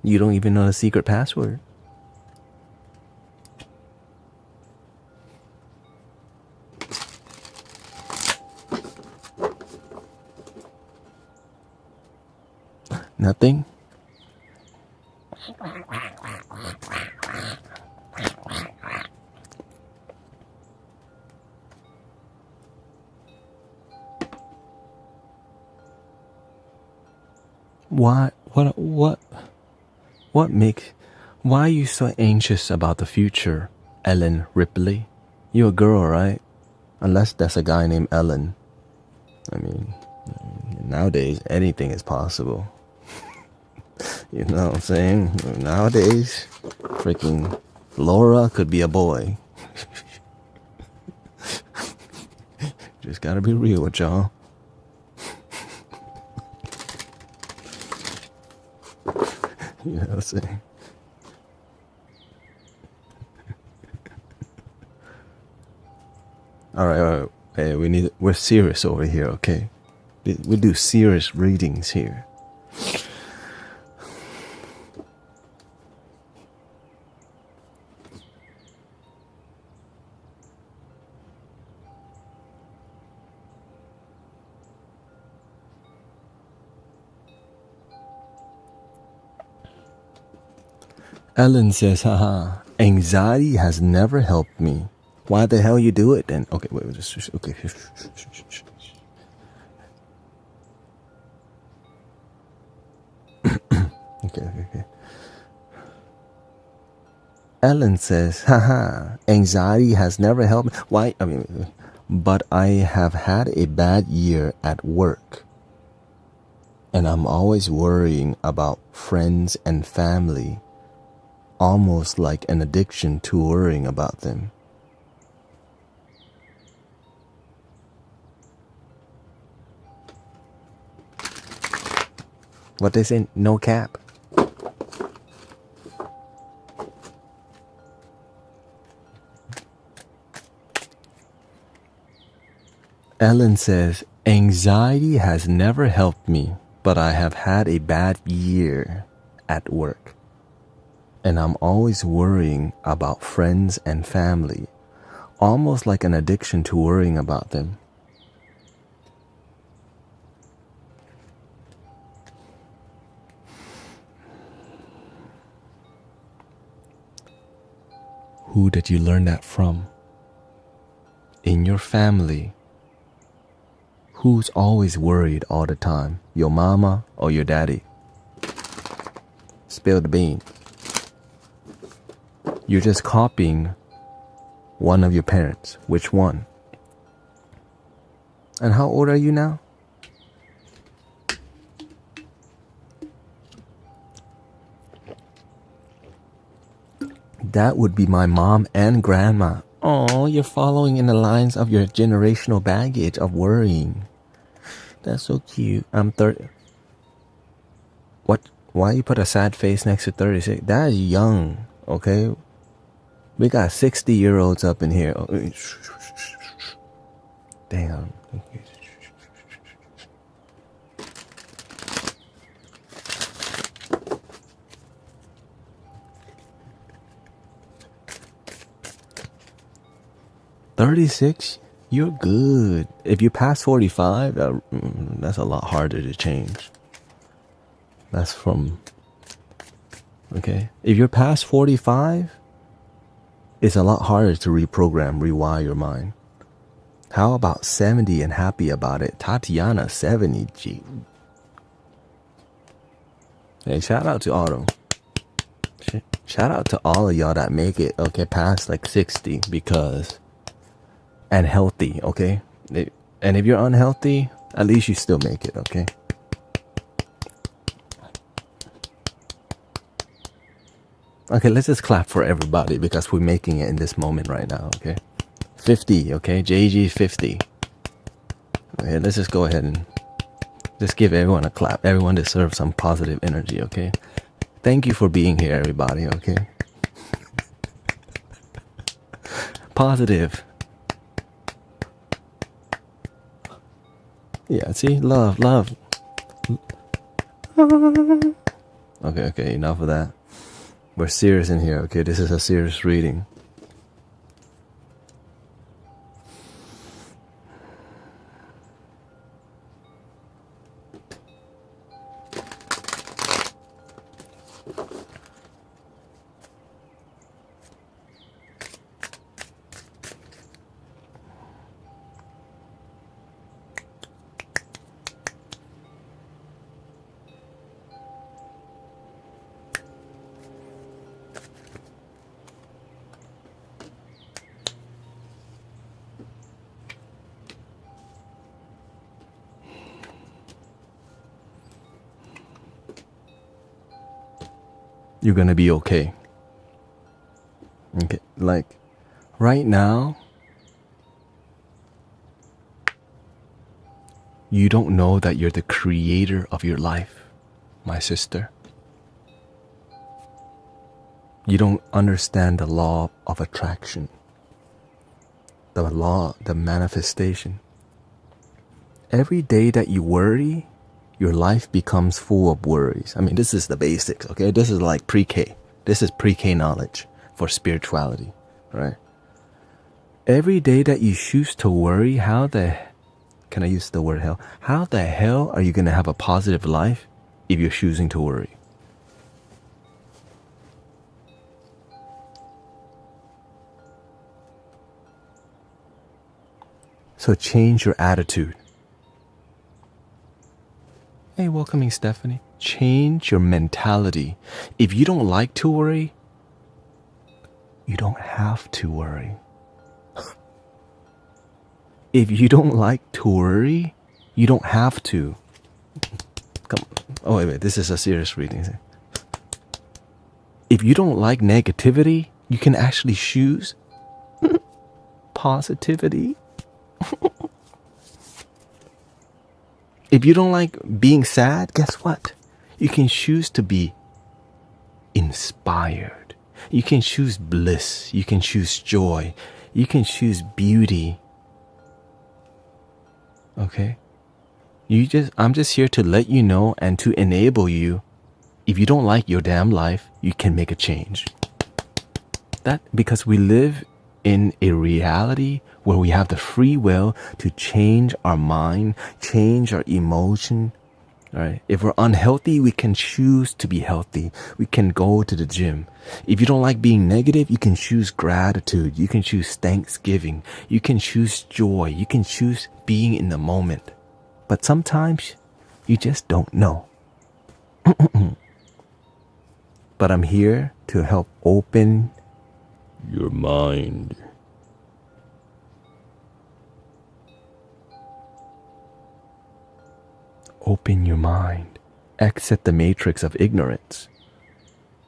You don't even know the secret password. Nothing? Why are you so anxious about the future, Ellen Ripley? You're a girl, right? Unless that's a guy named Ellen. I mean, nowadays anything is possible. You know what I'm saying? Nowadays, freaking Laura could be a boy. Just gotta be real with y'all. You know what I'm saying? All right. Hey, we're serious over here, okay? We do serious readings here. Ellen says, haha, anxiety has never helped me. Why the hell you do it then? Okay, wait, just, okay. Okay. Ellen says, haha, anxiety has never helped me. Why? But I have had a bad year at work. And I'm always worrying about friends and family. Almost like an addiction to worrying about them. What they say? No cap. Ellen says, anxiety has never helped me, but I have had a bad year at work. And I'm always worrying about friends and family, almost like an addiction to worrying about them. Who did you learn that from? In your family, who's always worried all the time? Your mama or your daddy? Spill the bean. You're just copying one of your parents. Which one? And how old are you now? That would be my mom and grandma. Oh, you're following in the lines of your generational baggage of worrying. That's so cute. I'm 30. What? Why you put a sad face next to 36? That is young, okay? We got 60-year-olds up in here. Damn. 36, you're good. If you pass 45, that's a lot harder to change. That's from, okay? If you're past 45, it's a lot harder to reprogram, rewire your mind. How about 70 and happy about it? Tatiana, 70, gee. Hey, shout out to Autumn. Shout out to all of y'all that make it, okay, past like 60 because... and healthy, okay? And if you're unhealthy, at least you still make it, okay? Okay, let's just clap for everybody because we're making it in this moment right now, okay? 50, okay? JG 50. Okay, let's just go ahead and just give everyone a clap. Everyone deserves some positive energy, okay? Thank you for being here, everybody, okay? Positive. Yeah, see? Love. Okay, enough of that. We're serious in here, okay? This is a serious reading. You're gonna be okay. Okay, like right now, you don't know that you're the creator of your life, my sister. You don't understand the law of attraction, the manifestation. Every day that you worry, your life becomes full of worries. I mean, this is the basics, okay? This is like pre-K. This is pre-K knowledge for spirituality, right? Every day that you choose to worry, can I use the word hell? How the hell are you going to have a positive life if you're choosing to worry? So change your attitude. Hey, welcoming Stephanie. Change your mentality. If you don't like to worry, you don't have to worry. If you don't like to worry, you don't have to. Come on. Oh, wait, this is a serious reading. If you don't like negativity, you can actually choose positivity. If you don't like being sad, guess what? You can choose to be inspired. You can choose bliss. You can choose joy. You can choose beauty. Okay? I'm just here to let you know and to enable you. If you don't like your damn life, you can make a change. Because we live in a reality where we have the free will to change our mind, change our emotion. All right. If we're unhealthy, we can choose to be healthy. We can go to the gym. If you don't like being negative, you can choose gratitude. You can choose thanksgiving. You can choose joy. You can choose being in the moment. But sometimes you just don't know. But I'm here to help open your mind. Open your mind. Exit the matrix of ignorance.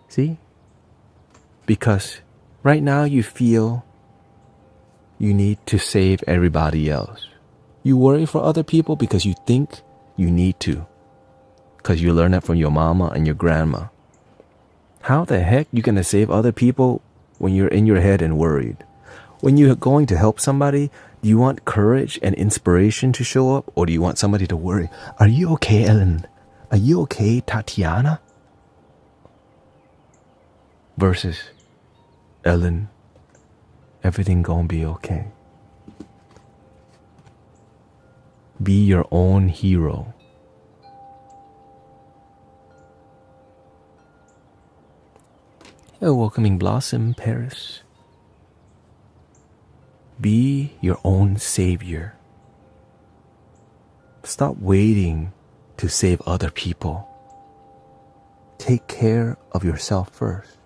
See? Because Right now you feel you need to save everybody else. You worry for other people because you think you need to. Because you learned it from your mama and your grandma. How the heck you gonna save other people when you're in your head and worried? When you're going to help somebody, do you want courage and inspiration to show up, or do you want somebody to worry? Are you okay, Ellen? Are you okay, Tatiana? Versus, Ellen, everything gonna be okay. Be your own hero. A welcoming blossom, Paris. Be your own savior. Stop waiting to save other people. Take care of yourself first.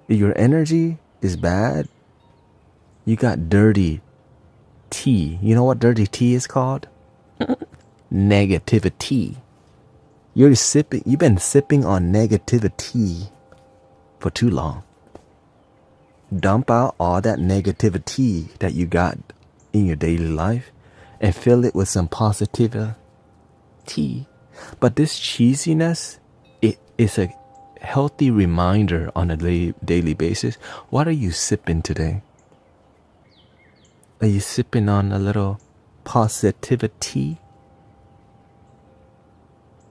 If your energy is bad, you got dirty tea. You know what dirty tea is called? Negativity. You've been sipping on negativity for too long. Dump out all that negativity that you got in your daily life and fill it with some positivity. But this cheesiness, it is a healthy reminder on a daily basis. What are you sipping today? Are you sipping on a little positivity?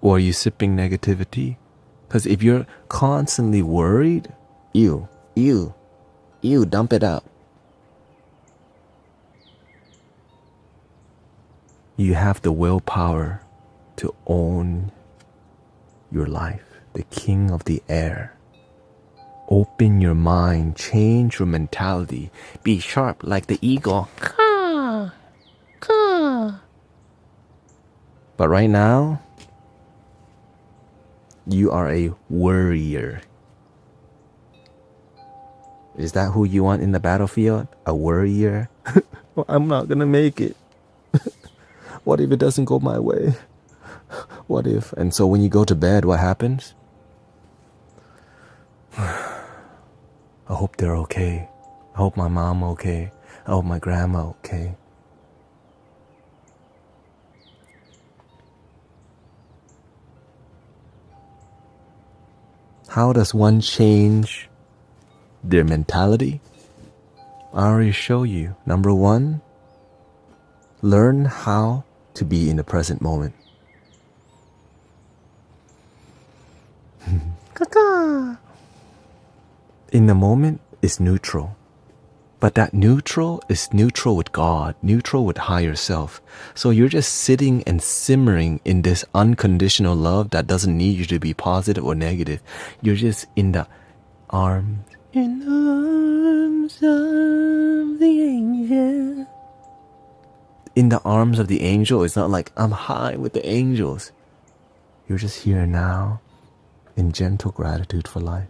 Or are you sipping negativity? Because if you're constantly worried, you, dump it out. You have the willpower to own your life, the king of the air. Open your mind, change your mentality, be sharp like the eagle. Caw, caw. But right now, you are a worrier. Is that who you want in the battlefield? A worrier? Well, I'm not gonna make it. What if it doesn't go my way? What if? And so when you go to bed, what happens? I hope they're okay. I hope my mom okay. I hope my grandma okay. How does one change their mentality? I already show you. Number one, learn how to be in the present moment. In the moment is neutral. But that neutral is neutral with God, neutral with higher self. So you're just sitting and simmering in this unconditional love that doesn't need you to be positive or negative. You're just in the arms of the angel. In the arms of the angel, it's not like I'm high with the angels. You're just here now in gentle gratitude for life.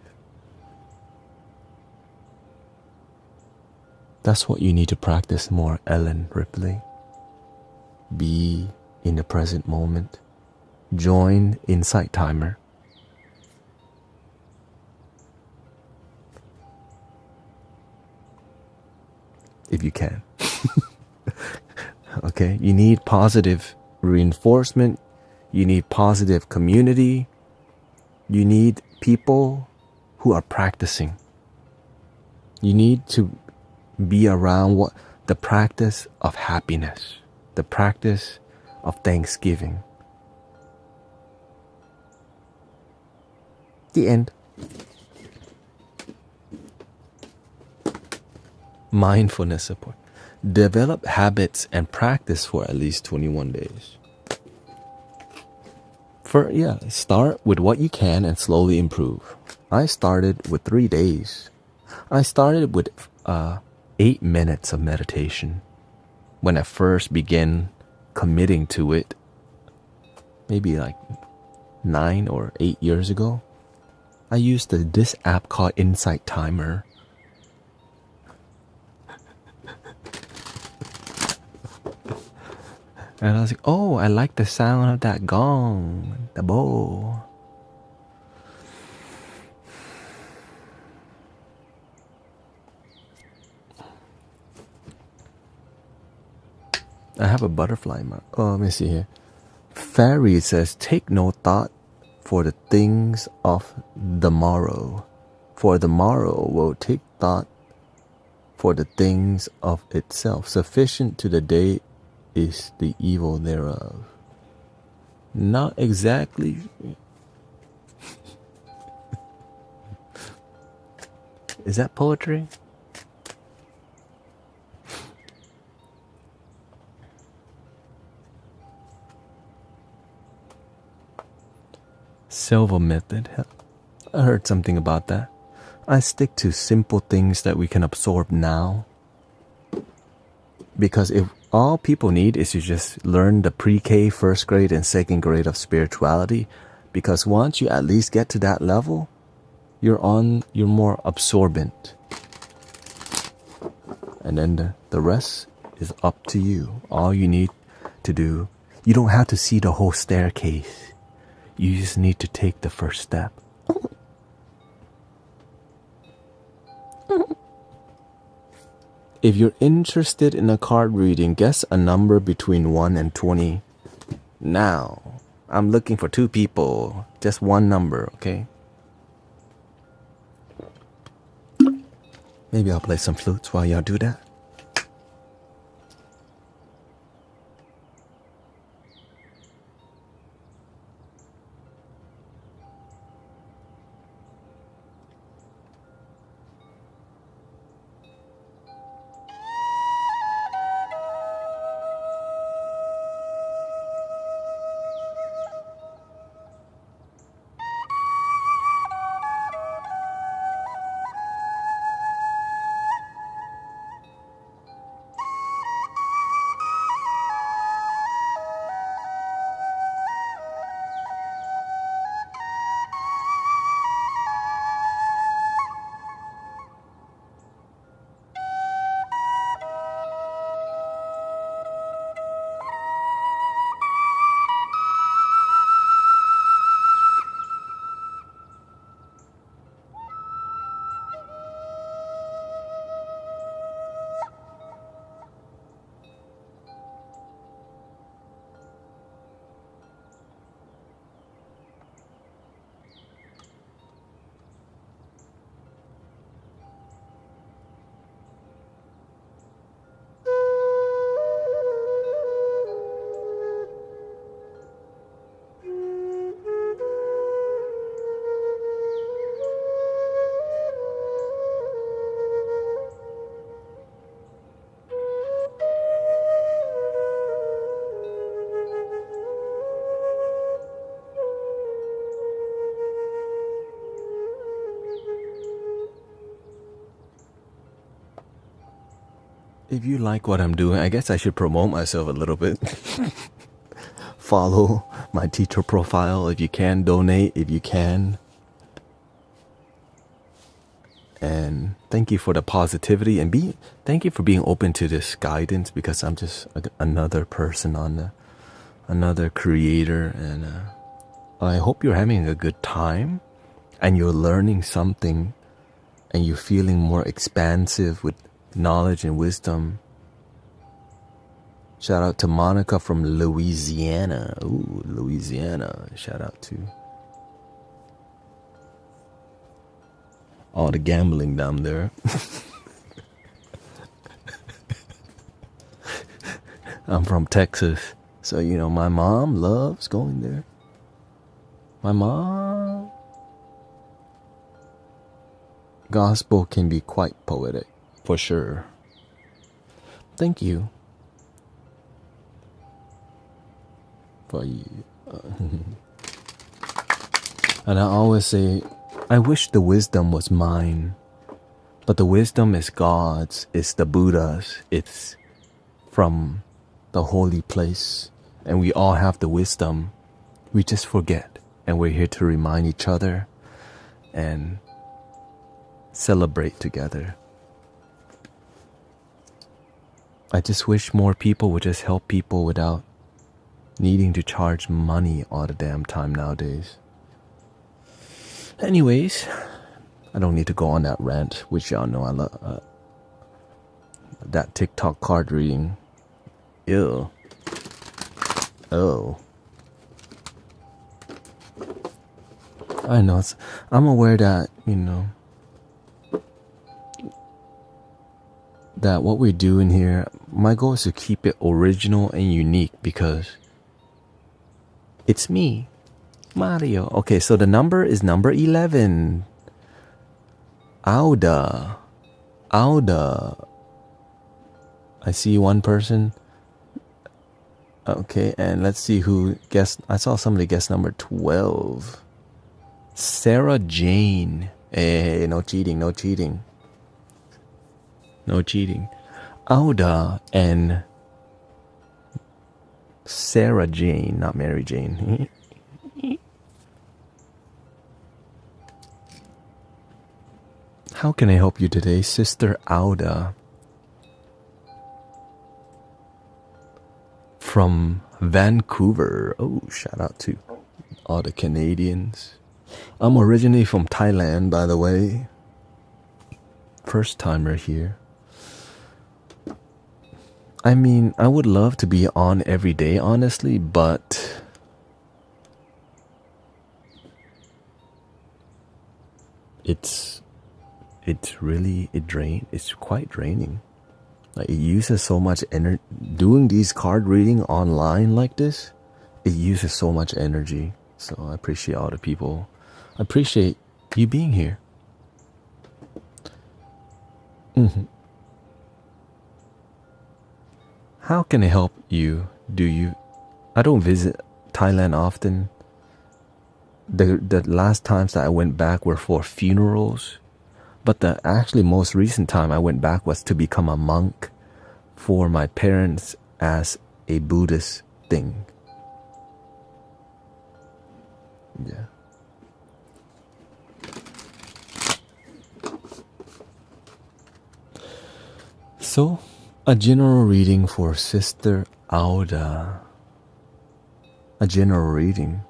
That's what you need to practice more, Ellen Ripley. Be in the present moment. Join Insight Timer. If you can. Okay, you need positive reinforcement. You need positive community. You need people who are practicing. You need to be around the practice of happiness, the practice of thanksgiving. The end. Mindfulness support. Develop habits and practice for at least 21 days. Start with what you can and slowly improve. I started with 3 days. I started with 8 minutes of meditation. When I first began committing to it, maybe like 9 or 8 years ago, I used this app called Insight Timer. And I was like, oh, I like the sound of that gong, the bowl. I have a butterfly mark. Oh, let me see here. Fairy says, take no thought for the things of the morrow, for the morrow will take thought for the things of itself. Sufficient to the day is the evil thereof. Not exactly. Is that poetry? Silver method. I heard something about that. I stick to simple things that we can absorb now. Because if all people need is to just learn the pre-K, first grade, and second grade of spirituality, because once you at least get to that level, you're more absorbent. And then the rest is up to you. All you need to do, you don't have to see the whole staircase. You just need to take the first step. If you're interested in a card reading, guess a number between 1 and 20. Now, I'm looking for 2 people. Just one number, okay? Maybe I'll play some flutes while y'all do that. If you like what I'm doing, I guess I should promote myself a little bit. Follow my teacher profile if you can. Donate if you can. And thank you for the positivity, and thank you for being open to this guidance, because I'm just another person another creator, and I hope you're having a good time and you're learning something and you're feeling more expansive with knowledge and wisdom. Shout out to Monica from Louisiana. Ooh, Louisiana. Shout out to all the gambling down there. I'm from Texas, so you know my mom loves going there. My mom. Gospel can be quite poetic, for sure. Thank you. For you. And I always say, I wish the wisdom was mine, but the wisdom is God's, it's the Buddha's, it's from the holy place, and we all have the wisdom. We just forget, and we're here to remind each other and celebrate together. I just wish more people would just help people without needing to charge money all the damn time nowadays. Anyways, I don't need to go on that rant, which y'all know I love. That TikTok card reading Ew. Oh. I know. I'm aware that, that what we're doing here, my goal is to keep it original and unique because it's me, Mario. Okay, so the number is number 11. Auda. I see one person. Okay, and let's see who guessed. I saw somebody guess number 12. Sarah Jane. Hey, no cheating. Auda and Sarah Jane, not Mary Jane. How can I help you today, Sister Auda? From Vancouver. Oh, shout out to all the Canadians. I'm originally from Thailand, by the way. First timer here. I mean, I would love to be on every day, honestly, but it's quite draining. Like, it uses so much energy. Doing these card reading online like this, it uses so much energy. So I appreciate all the people. I appreciate you being here. How can I help you? I don't visit Thailand often. The last times that I went back were for funerals. But the actually most recent time I went back was to become a monk for my parents as a Buddhist thing. Yeah. So, a general reading for Sister Auda. A general reading.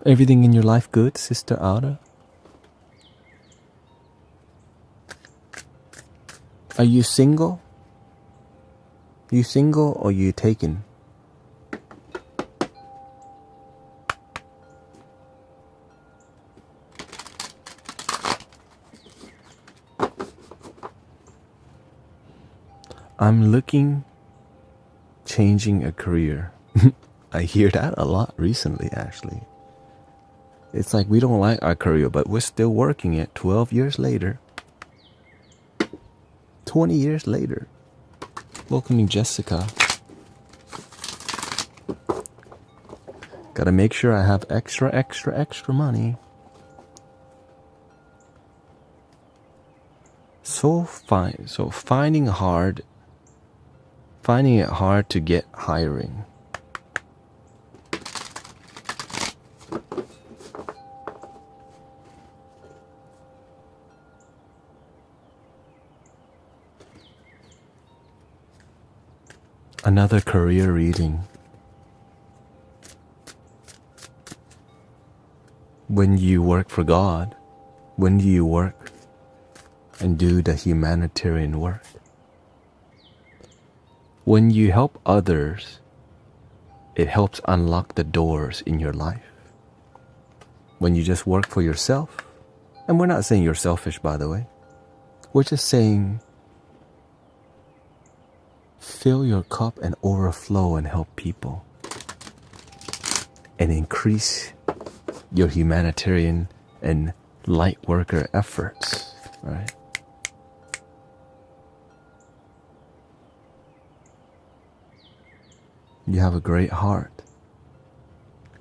Everything in your life good, Sister Auda? Are you single? You single or you taken? I'm looking, changing a career. I hear that a lot recently, actually. It's like we don't like our career, but we're still working it 12 years later. 20 years later. Welcoming Jessica. Gotta make sure I have extra money. So finding it hard to get hiring. Another career reading. When you work for God, when do you work and do the humanitarian work? When you help others, it helps unlock the doors in your life. When you just work for yourself, and we're not saying you're selfish, by the way. We're just saying fill your cup and overflow and help people. And increase your humanitarian and light worker efforts, right? You have a great heart.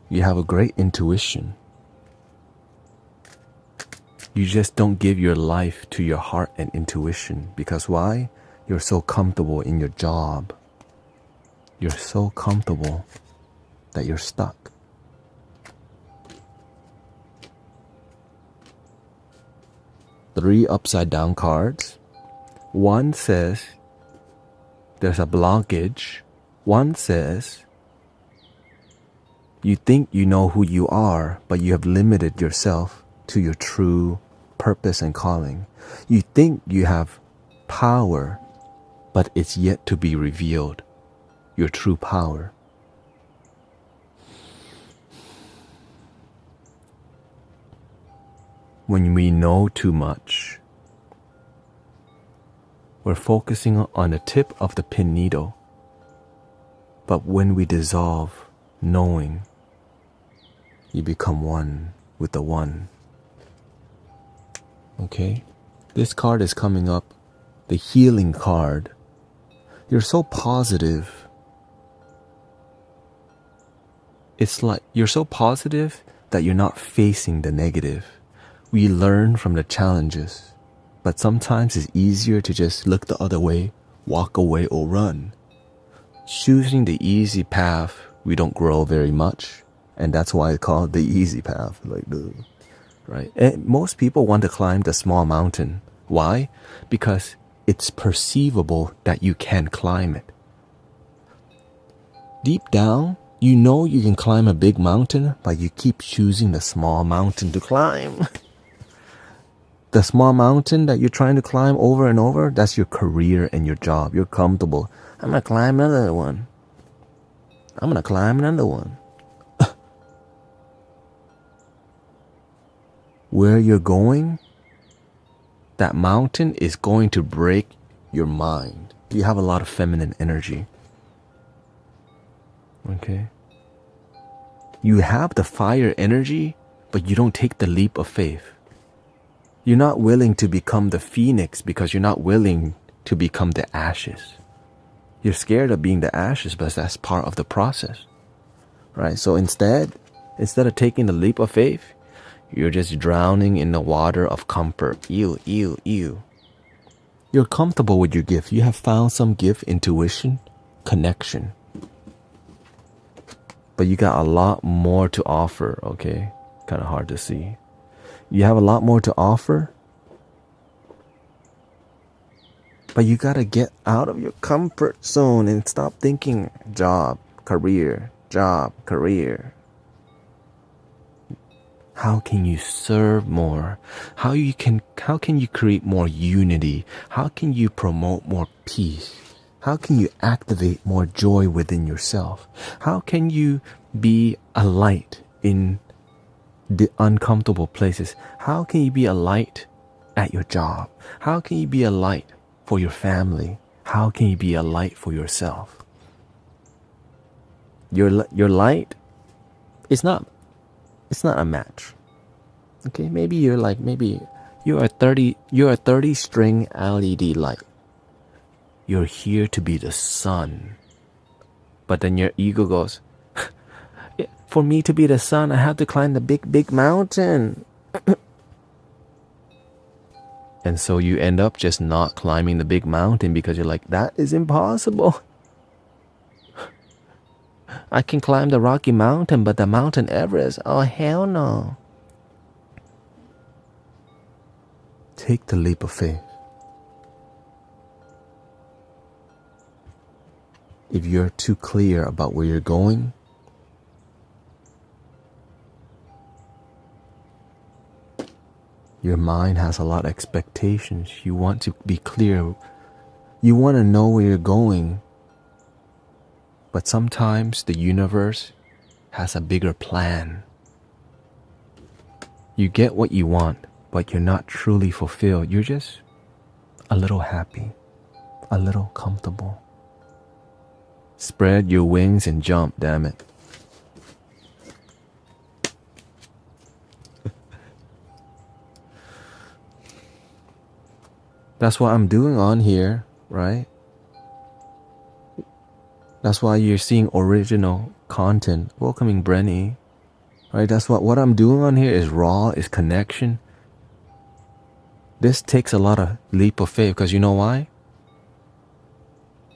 You have a great intuition. You just don't give your life to your heart and intuition. Because why? You're so comfortable in your job. You're so comfortable that you're stuck. Three upside down cards. One says there's a blockage. One says you think you know who you are, but you have limited yourself to your true purpose and calling. You think you have power but it's yet to be revealed, your true power. When we know too much, we're focusing on the tip of the pin needle. But when we dissolve knowing, you become one with the one. Okay? This card is coming up, the healing card. You're so positive. It's like you're so positive that you're not facing the negative. We learn from the challenges, but sometimes it's easier to just look the other way, walk away, or run. Choosing the easy path, we don't grow very much, and that's why it's called the easy path. Right? And most people want to climb the small mountain. Why? Because it's perceivable that you can climb it. Deep down, you know you can climb a big mountain, but you keep choosing the small mountain to climb. The small mountain that you're trying to climb over and over, that's your career and your job. You're comfortable. I'm going to climb another one. I'm going to climb another one. Where you're going, that mountain is going to break your mind. You have a lot of feminine energy. Okay? You have the fire energy, but you don't take the leap of faith. You're not willing to become the phoenix because you're not willing to become the ashes. You're scared of being the ashes, but that's part of the process. Right? So instead of taking the leap of faith, you're just drowning in the water of comfort. You're comfortable with your gift. You have found some gift, intuition, connection. But you got a lot more to offer, okay? Kind of hard to see. You have a lot more to offer, but you got to get out of your comfort zone and stop thinking job, career. How can you serve more? How can you create more unity? How can you promote more peace? How can you activate more joy within yourself? How can you be a light in the uncomfortable places? How can you be a light at your job? How can you be a light for your family? How can you be a light for yourself? Your light is not a match. Okay, maybe you're a 30 string LED light. You're here to be the sun. But then your ego goes, for me to be the sun, I have to climb the big mountain. And so you end up just not climbing the big mountain because you're like, that is impossible. I can climb the Rocky Mountain, but the Mountain Everest, oh hell no. Take the leap of faith. If you're too clear about where you're going, your mind has a lot of expectations. You want to be clear. You want to know where you're going. But sometimes the universe has a bigger plan. You get what you want, but you're not truly fulfilled. You're just a little happy, a little comfortable. Spread your wings and jump, damn it. That's what I'm doing on here, right? That's why you're seeing original content. Welcoming Brenny. Right? That's what I'm doing on here is raw, is connection. This takes a lot of leap of faith because you know why?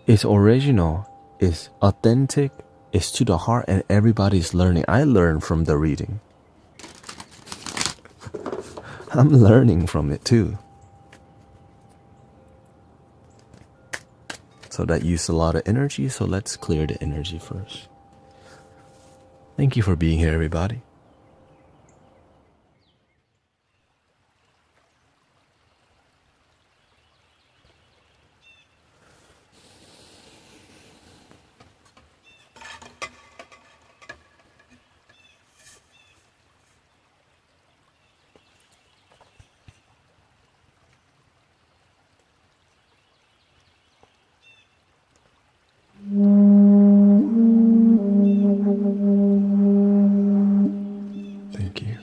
It's original, it's authentic, it's to the heart, and everybody's learning. I learn from the reading. I'm learning from it too. So that used a lot of energy, so let's clear the energy first. Thank you for being here, everybody. Thank you.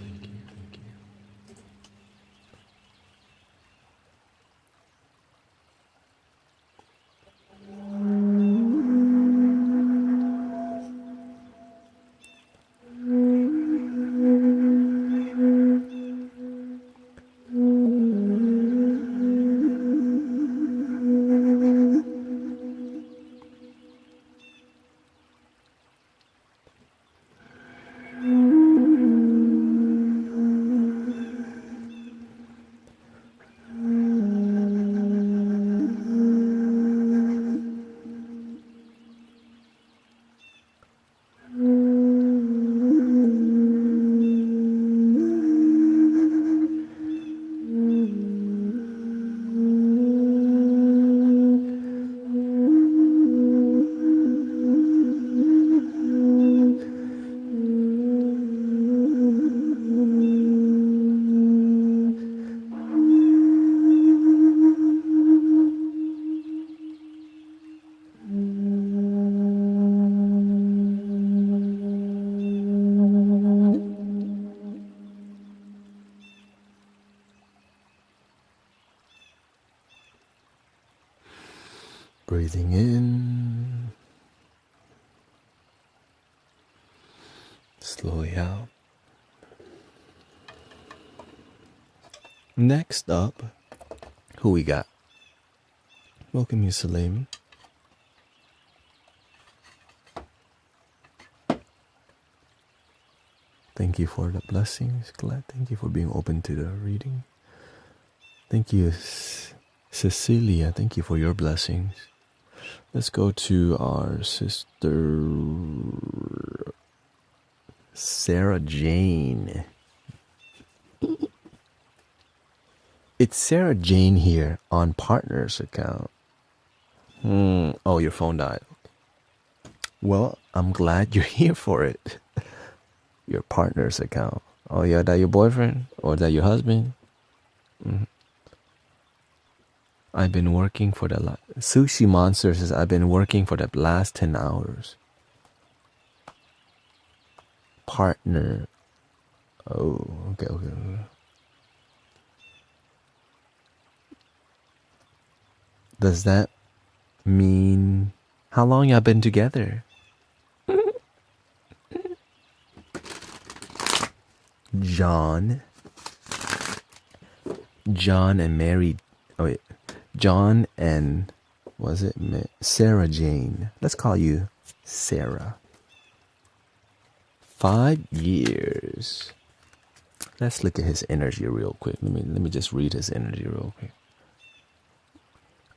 Breathing in, slowly out. Next up, who we got? Welcome you, Salim. Thank you for the blessings, Glad. Thank you for being open to the reading. Thank you, Cecilia. Thank you for your blessings. Let's go to our sister Sarah Jane. It's Sarah Jane here on partner's account. Oh, your phone died. Well, I'm glad you're here for it. Your partner's account. Oh yeah, that your boyfriend? Or that your husband? I've been working for the Sushi Monster says I've been working for the last 10 hours. Partner. Oh, okay. Does that mean how long y'all been together? John and Mary. Oh wait, John and was it Sarah Jane? Let's call you Sarah. 5 years. Let's look at his energy real quick. Let me just read his energy real quick.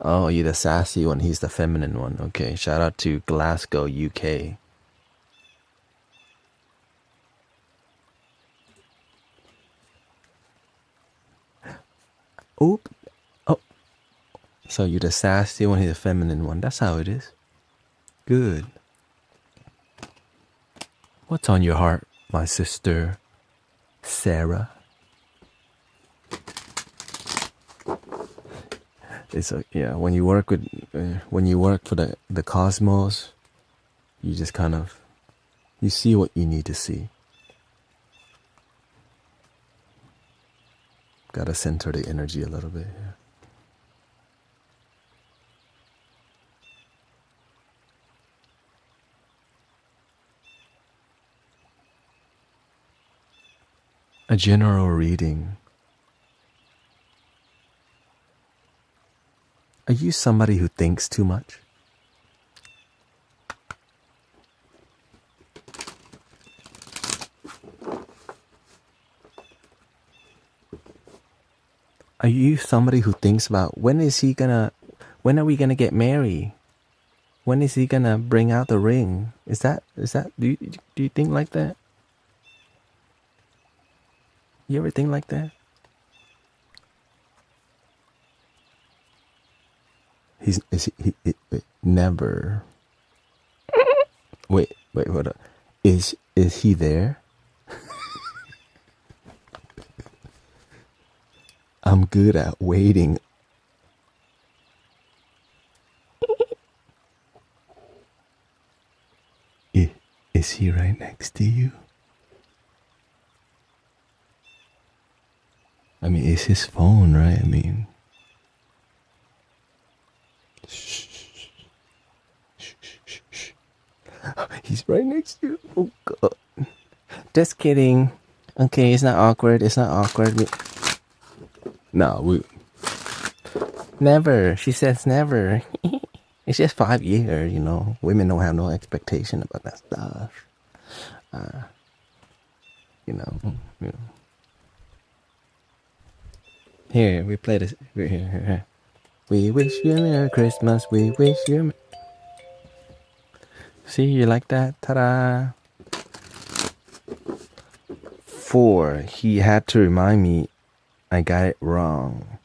Oh, you're the sassy one. He's the feminine one. Okay. Shout out to Glasgow, UK. Oop. Oh. So you're the sassy one. He's the feminine one. That's how it is. Good. What's on your heart, my sister, Sarah? It's yeah. When you work for the cosmos, you just kind of you see what you need to see. Gotta center the energy a little bit. Yeah. A general reading. Are you somebody who thinks too much? Are you somebody who thinks about when are we gonna get married? When is he gonna bring out the ring? Is that do you think like that? You ever think like that? He never. Wait, hold up. Is he there? I'm good at waiting. Is he right next to you? I mean, it's his phone, right? I mean, he's right next to you. Oh, God. Just kidding. Okay, it's not awkward. It's not awkward. No, we never. She says never. It's just 5 years, you know. Women don't have no expectation about that stuff. You know. You know. Here, we play this. Here. We wish you a Merry Christmas. We wish you. See, you like that? Ta-da! 4. He had to remind me I got it wrong.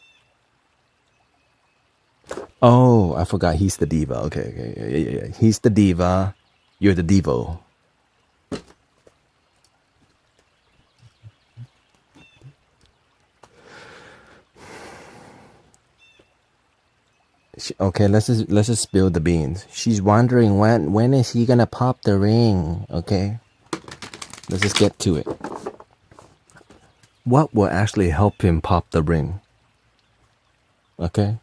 Oh, I forgot. He's the diva. Okay. Yeah. He's the diva. You're the devo. Okay, let's just spill the beans. She's wondering when is he gonna pop the ring? Okay, let's just get to it. What will actually help him pop the ring? Okay,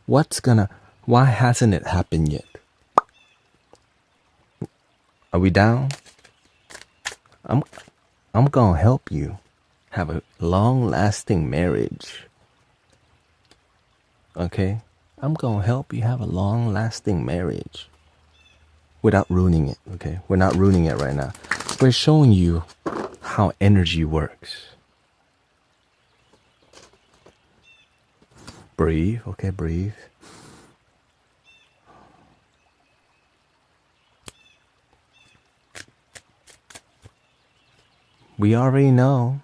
why hasn't it happened yet? Are we down? I'm gonna help you have a long-lasting marriage. Okay, I'm gonna help you have a long-lasting marriage without ruining it. Okay, we're not ruining it right now. We're showing you how energy works. Breathe. Okay, breathe. We already know.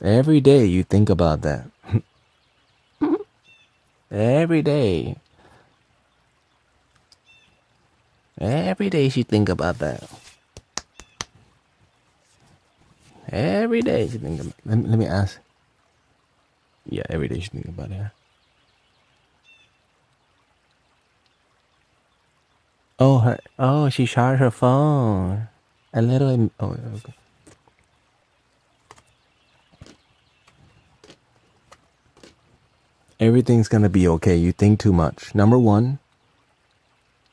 Every day you think about that. Every day. Every day she think about that. Every day she think about it. Let me ask. Yeah, every day she think about it. Oh, she charged her phone. A little. Oh, okay. Everything's gonna be okay. You think too much. Number 1,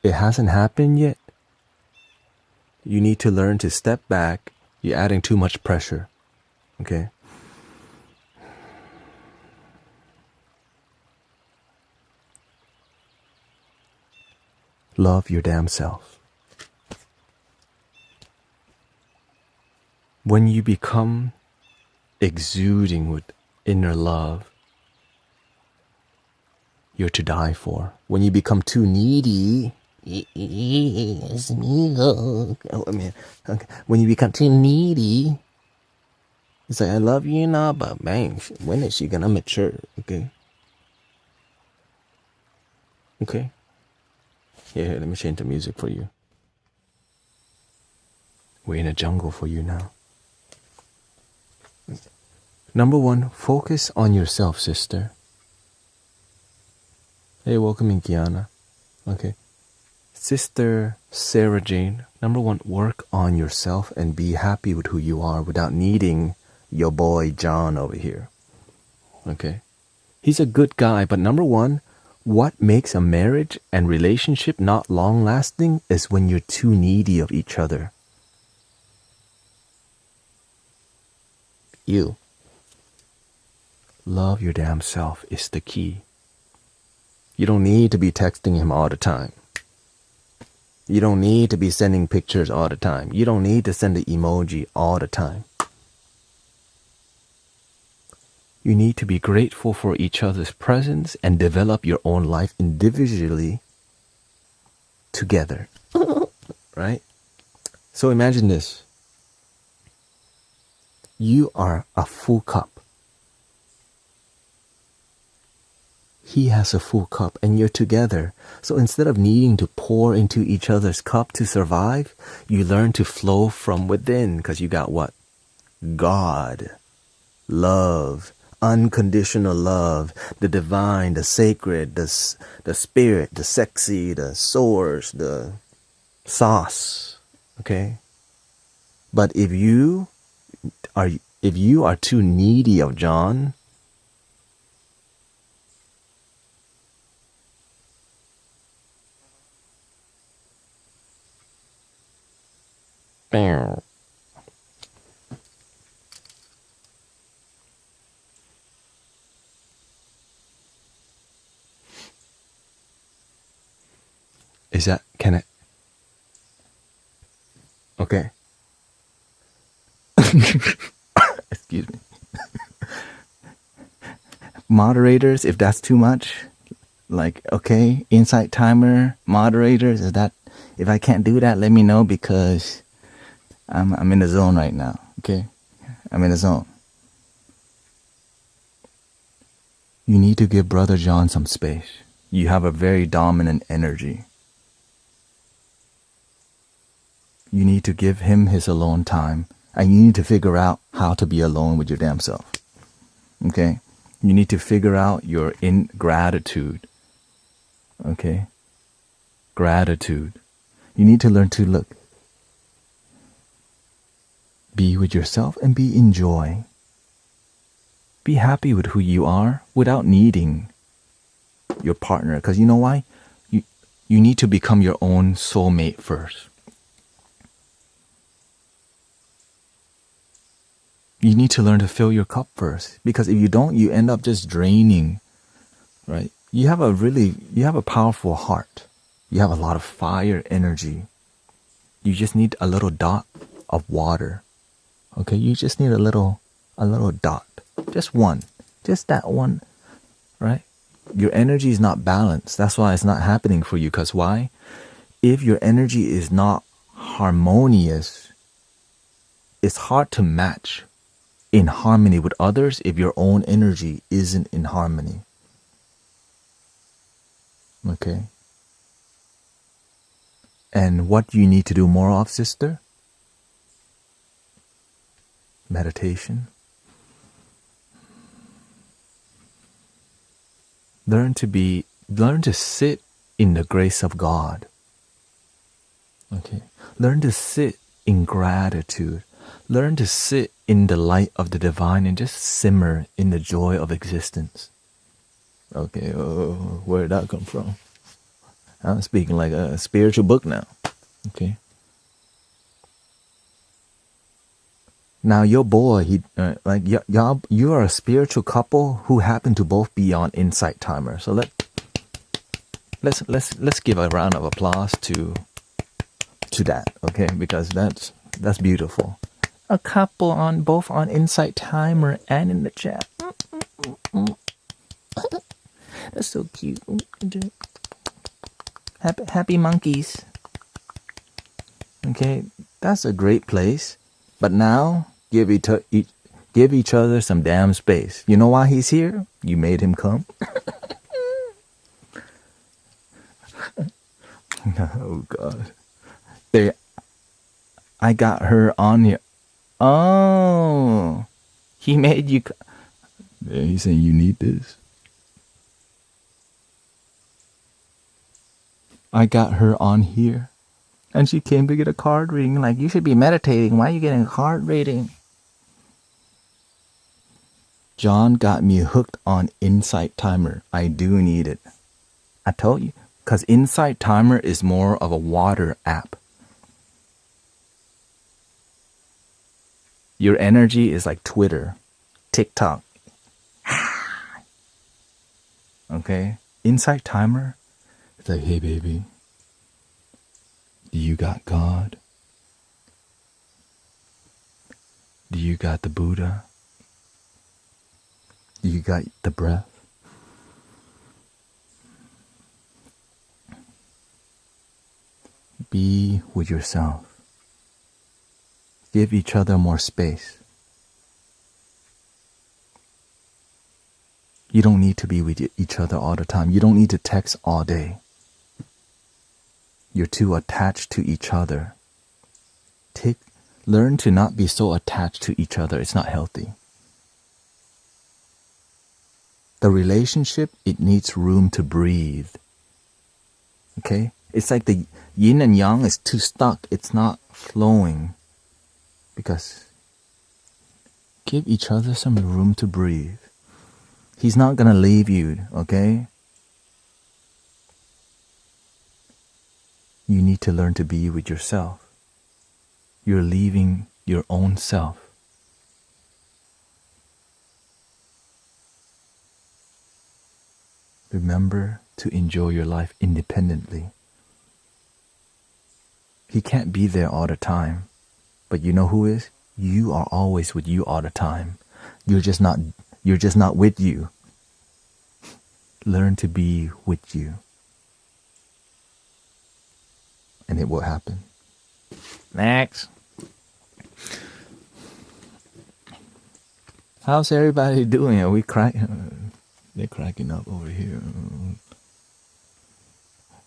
it hasn't happened yet. You need to learn to step back. You're adding too much pressure. Okay? Love your damn self. When you become exuding with inner love, you're to die for. When you become too needy, it's me. Okay. When you become too needy, it's like, I love you and all, but man, when is she gonna mature? Okay. Okay. Here, let me change the music for you. We're in a jungle for you now. Number 1, focus on yourself, sister. Hey, welcome in, Kiana. Okay. Sister Sarah Jane, number 1, work on yourself and be happy with who you are without needing your boy John over here. Okay. He's a good guy, but number 1, what makes a marriage and relationship not long-lasting is when you're too needy of each other. You. Love your damn self is the key. You don't need to be texting him all the time. You don't need to be sending pictures all the time. You don't need to send an emoji all the time. You need to be grateful for each other's presence and develop your own life individually together. Right? So imagine this. You are a full cup. He has a full cup and you're together. So instead of needing to pour into each other's cup to survive, you learn to flow from within because you got what? God, love, unconditional love, the divine, the sacred, the spirit, the sexy, the source, the sauce. Okay? But if if you are too needy of John, is that, can it? Okay. Excuse me. Moderators, if that's too much, like, okay, insight timer, moderators, is that, if I can't do that, let me know, because I'm in the zone right now, okay? I'm in the zone. You need to give Brother John some space. You have a very dominant energy. You need to give him his alone time, and you need to figure out how to be alone with your damn self, okay? You need to figure out your ingratitude, okay? Gratitude. You need to learn to look, be with yourself and be in joy. Be happy with who you are without needing your partner. Because you know why? You need to become your own soulmate first. You need to learn to fill your cup first. Because if you don't, you end up just draining, right? You have a powerful heart. You have a lot of fire energy. You just need a little dot of water. Okay, you just need a little dot. Just one. Just that one, right? Your energy is not balanced. That's why it's not happening for you. Because why? If your energy is not harmonious, it's hard to match in harmony with others if your own energy isn't in harmony. Okay? And what you need to do more of, sister? Meditation. Learn to sit in the grace of God. Okay. Learn to sit in gratitude. Learn to sit in the light of the divine and just simmer in the joy of existence. Okay, where did that come from? I'm speaking like a spiritual book now. Okay. Now your boy, you are a spiritual couple who happen to both be on Insight Timer. So let's give a round of applause to that, okay? Because that's beautiful. A couple on both on Insight Timer and in the chat. That's so cute. Happy monkeys. Okay, that's a great place. But now give each other some damn space. You know why he's here? You made him come. Oh God. There, I got her on here. Oh, he made you. Yeah, he's saying you need this. I got her on here, and she came to get a card reading. Like, you should be meditating. Why are you getting a card reading? John got me hooked on Insight Timer. I do need it. I told you, because Insight Timer is more of a water app. Your energy is like Twitter, TikTok. Okay? Insight Timer, it's like, hey baby, do you got God? Do you got the Buddha? Do you got the breath? Be with yourself. Give each other more space. You don't need to be with each other all the time. You don't need to text all day. You're too attached to each other. Learn to not be so attached to each other. It's not healthy. The relationship, it needs room to breathe. Okay? It's like the yin and yang is too stuck. It's not flowing. Because give each other some room to breathe. He's not gonna leave you, okay? You need to learn to be with yourself. You're leaving your own self. Remember to enjoy your life independently. He can't be there all the time. But you know who is? You are always with you all the time. You're just not with you. Learn to be with you. And it will happen. Next. How's everybody doing? Are we cracking? They're cracking up over here.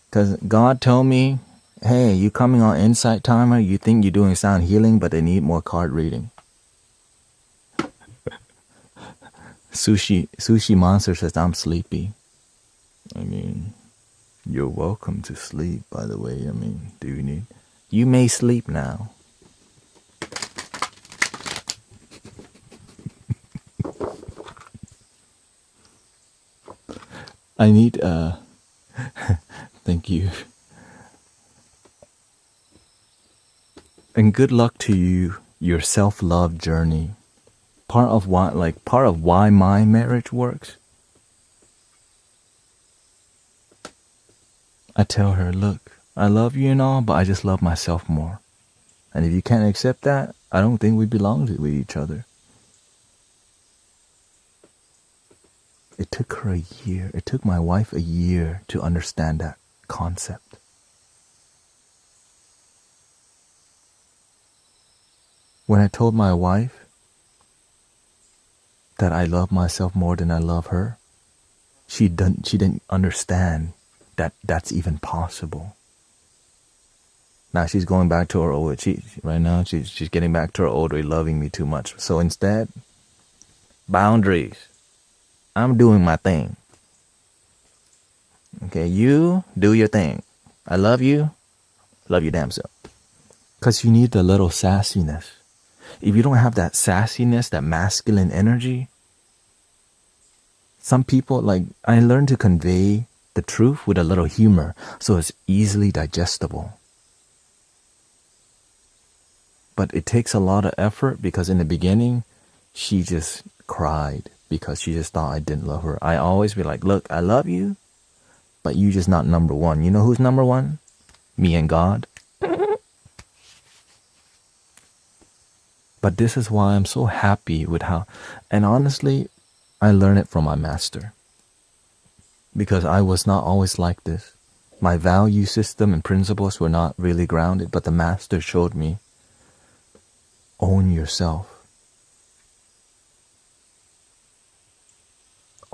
Because God told me, hey, you coming on Insight Timer? You think you're doing sound healing, but they need more card reading. Sushi Monster says, I'm sleepy. I mean, you're welcome to sleep, by the way. I mean, do you need... You may sleep now. I need, thank you. And good luck to you, your self-love journey. Part of why my marriage works. I tell her, look, I love you and all, but I just love myself more. And if you can't accept that, I don't think we belong with each other. It took her a year. It took my wife a year to understand that concept. When I told my wife that I love myself more than I love her, she didn't understand that that's even possible. Now she's going back to her old. Right now she's getting back to her old way, loving me too much. So instead, boundaries. I'm doing my thing. Okay, you do your thing. I love you. Love your damn self. Because you need the little sassiness. If you don't have that sassiness, that masculine energy, some people, like, I learned to convey the truth with a little humor so it's easily digestible. But it takes a lot of effort because in the beginning, she just cried because she just thought I didn't love her. I always be like, look, I love you, but you just not number one. You know who's number one? Me and God. But this is why I'm so happy with how, and honestly, I learned it from my master. Because I was not always like this. My value system and principles were not really grounded, but the master showed me, own yourself.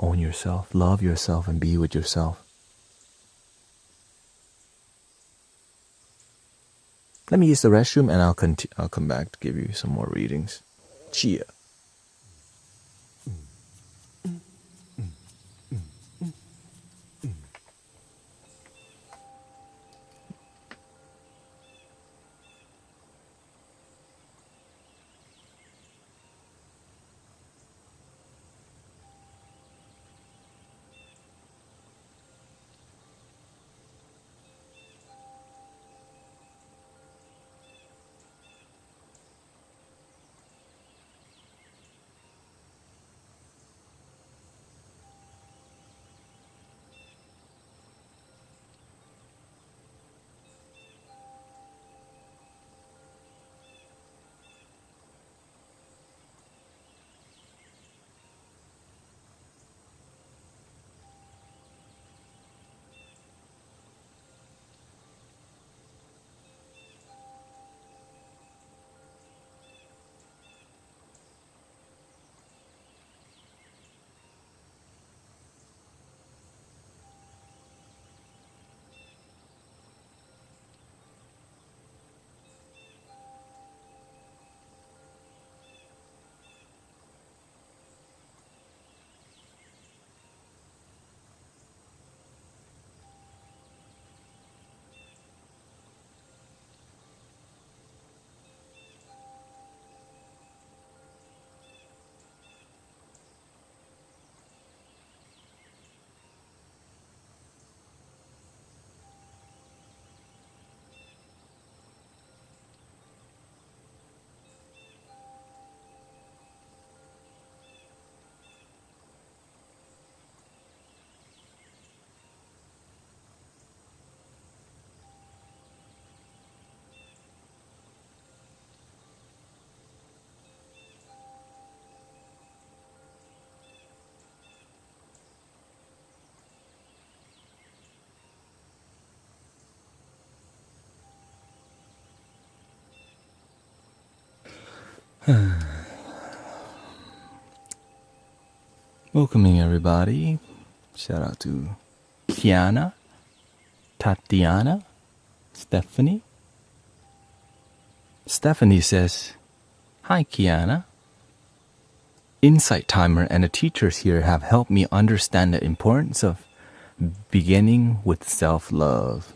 Own yourself, love yourself, and be with yourself. Let me use the restroom and I'll come back to give you some more readings. Chia. Welcoming everybody. Shout out to Kiana, Tatiana, Stephanie. Stephanie says, "Hi Kiana. Insight Timer and the teachers here have helped me understand the importance of beginning with self-love.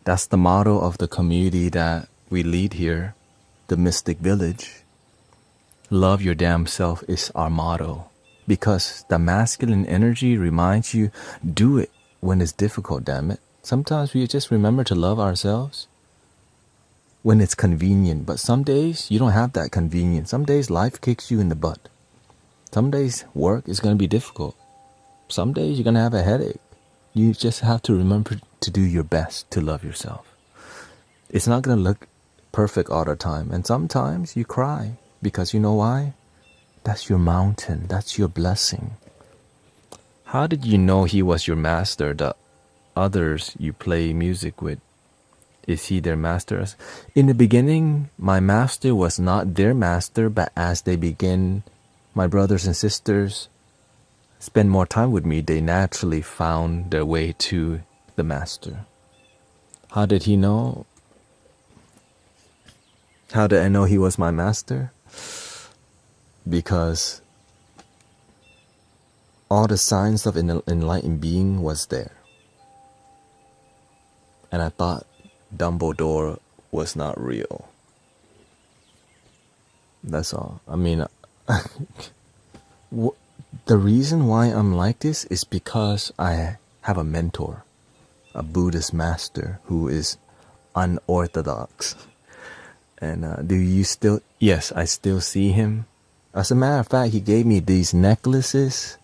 That's the motto of the community that we lead here, the Mystic Village. Love your damn self is our motto because the masculine energy reminds you, do it when it's difficult, damn it. Sometimes we just remember to love ourselves when it's convenient, but some days you don't have that convenience. Some days life kicks you in the butt. Some days work is going to be difficult. Some days you're going to have a headache. You just have to remember to do your best to love yourself. It's not going to look perfect all the time. And sometimes you cry because you know why? That's your mountain. That's your blessing. How did you know he was your master, the others you play music with? Is he their master? In the beginning, my master was not their master, but as they begin, my brothers and sisters spend more time with me, they naturally found their way to the master. How did he know? How did I know he was my master? Because all the signs of an enlightened being was there. And I thought Dumbledore was not real. That's all. I mean, the reason why I'm like this is because I have a mentor, a Buddhist master who is unorthodox. And do you still? Yes, I still see him. As a matter of fact, he gave me these necklaces,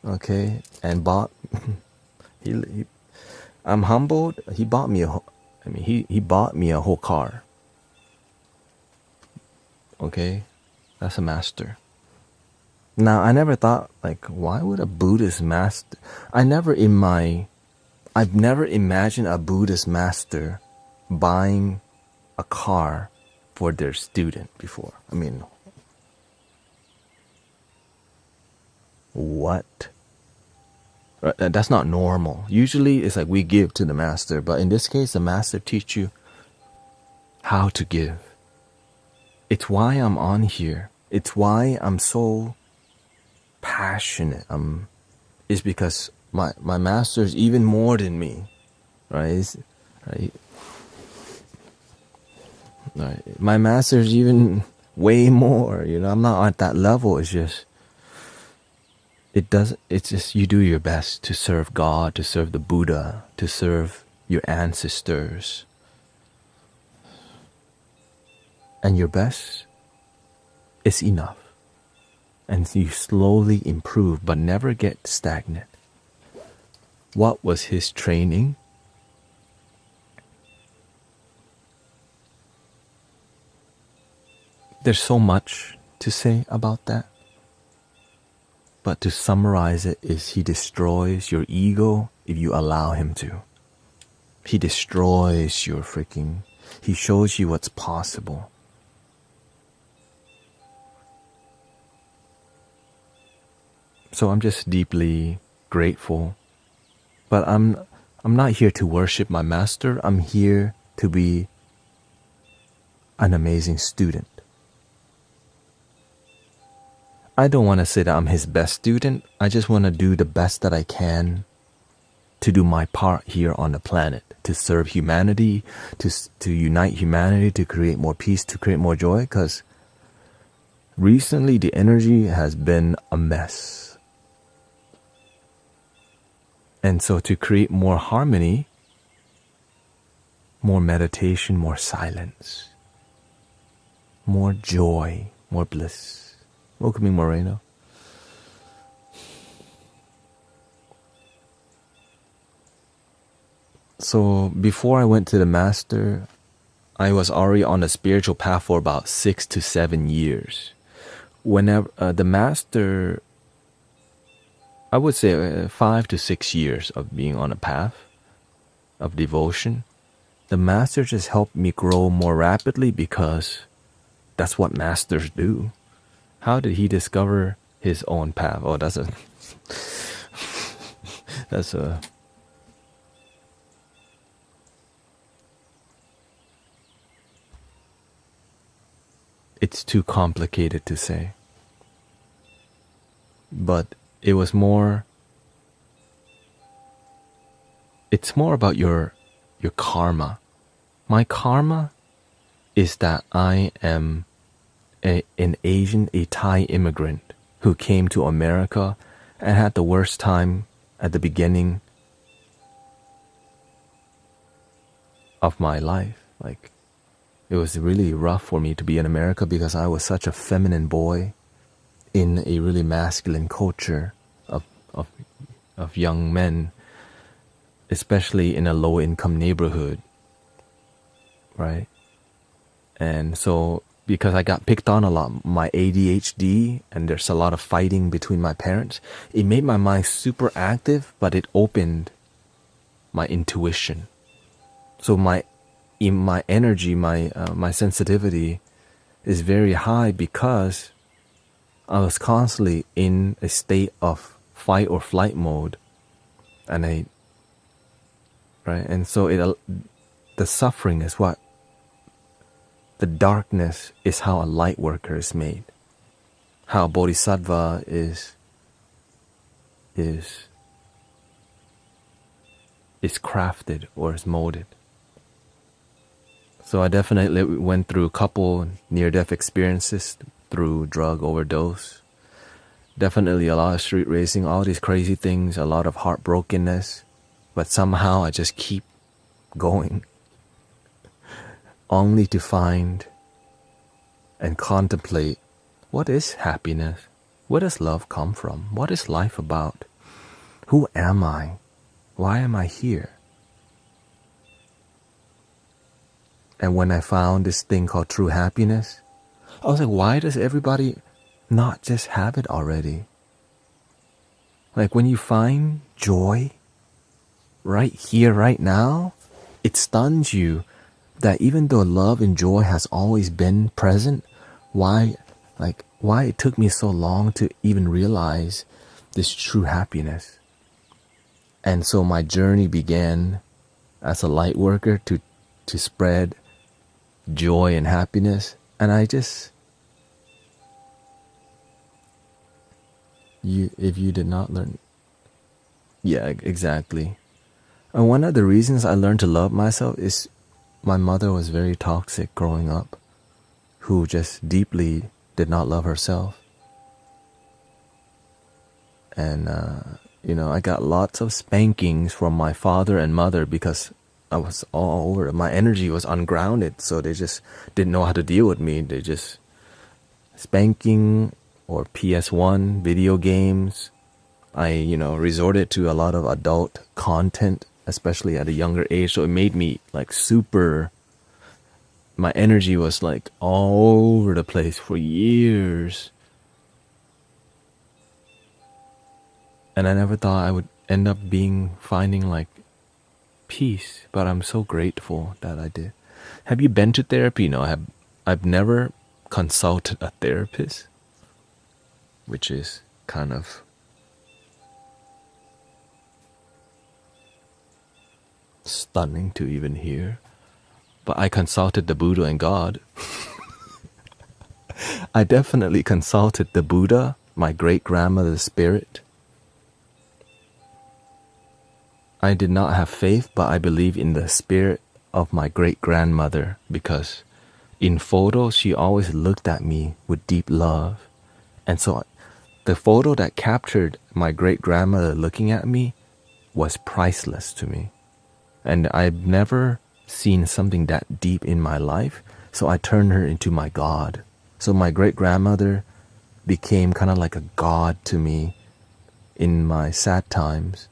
okay, and bought. I'm humbled. He bought me he bought me a whole car. Okay, that's a master. Now, I never thought, like, why would a Buddhist master? I've never imagined a Buddhist master buying a car for their student before. I mean, what? That's not normal. Usually it's like we give to the master, but in this case, the master teach you how to give. It's why I'm on here. It's why I'm so passionate. Is because my master is even more than me, right? Right. My master is even way more. You know, I'm not at that level. It's just you do your best to serve God, to serve the Buddha, to serve your ancestors. And your best is enough. And you slowly improve, but never get stagnant. What was his training? There's so much to say about that. But to summarize it is he destroys your ego if you allow him to. He destroys your he shows you what's possible. So I'm just deeply grateful. But I'm not here to worship my master. I'm here to be an amazing student. I don't want to say that I'm his best student. I just want to do the best that I can to do my part here on the planet, to serve humanity, to unite humanity, to create more peace, to create more joy. Because recently the energy has been a mess. And so to create more harmony, more meditation, more silence, more joy, more bliss. Welcoming Moreno. So before I went to the master, I was already on a spiritual path for about 6 to 7 years. Whenever the master, I would say 5 to 6 years of being on a path of devotion. The master just helped me grow more rapidly because that's what masters do. How did he discover his own path? Oh, that's a it's too complicated to say. But it's more about your karma. My karma is that I am a Thai immigrant who came to America and had the worst time at the beginning of my life. Like, it was really rough for me to be in America because I was such a feminine boy in a really masculine culture of young men, especially in a low-income neighborhood, right? And so, because I got picked on a lot, my ADHD, and there's a lot of fighting between my parents, it made my mind super active, but it opened my intuition. So my energy, my sensitivity is very high because I was constantly in a state of fight or flight mode, and so the suffering is what, the darkness is how a light worker is made, how bodhisattva is crafted or is molded. So I definitely went through a couple near-death experiences through drug overdose. Definitely a lot of street racing, all these crazy things, a lot of heartbrokenness. But somehow I just keep going, only to find and contemplate, what is happiness? Where does love come from? What is life about? Who am I? Why am I here? And when I found this thing called true happiness, I was like, why does everybody not just have it already? Like, when you find joy right here, right now, it stuns you that even though love and joy has always been present, why it took me so long to even realize this true happiness. And so my journey began as a light worker to spread joy and happiness. And if you did not learn, yeah, exactly. And one of the reasons I learned to love myself is my mother was very toxic growing up, who just deeply did not love herself. And, I got lots of spankings from my father and mother because I was all over it. My energy was ungrounded, so they just didn't know how to deal with me. They just spanking or PS1 video games. I, resorted to a lot of adult content, especially at a younger age. So it made me like my energy was like all over the place for years. And I never thought I would end up finding like peace, but I'm so grateful that I did. Have you been to therapy? No, I've never consulted a therapist, which is kind of stunning to even hear. But I consulted the Buddha and God. I definitely consulted the Buddha, my great-grandmother's spirit. I did not have faith, but I believe in the spirit of my great-grandmother because in photos, she always looked at me with deep love. And so the photo that captured my great-grandmother looking at me was priceless to me. And I've never seen something that deep in my life, so I turned her into my God. So my great-grandmother became kind of like a god to me in my sad times.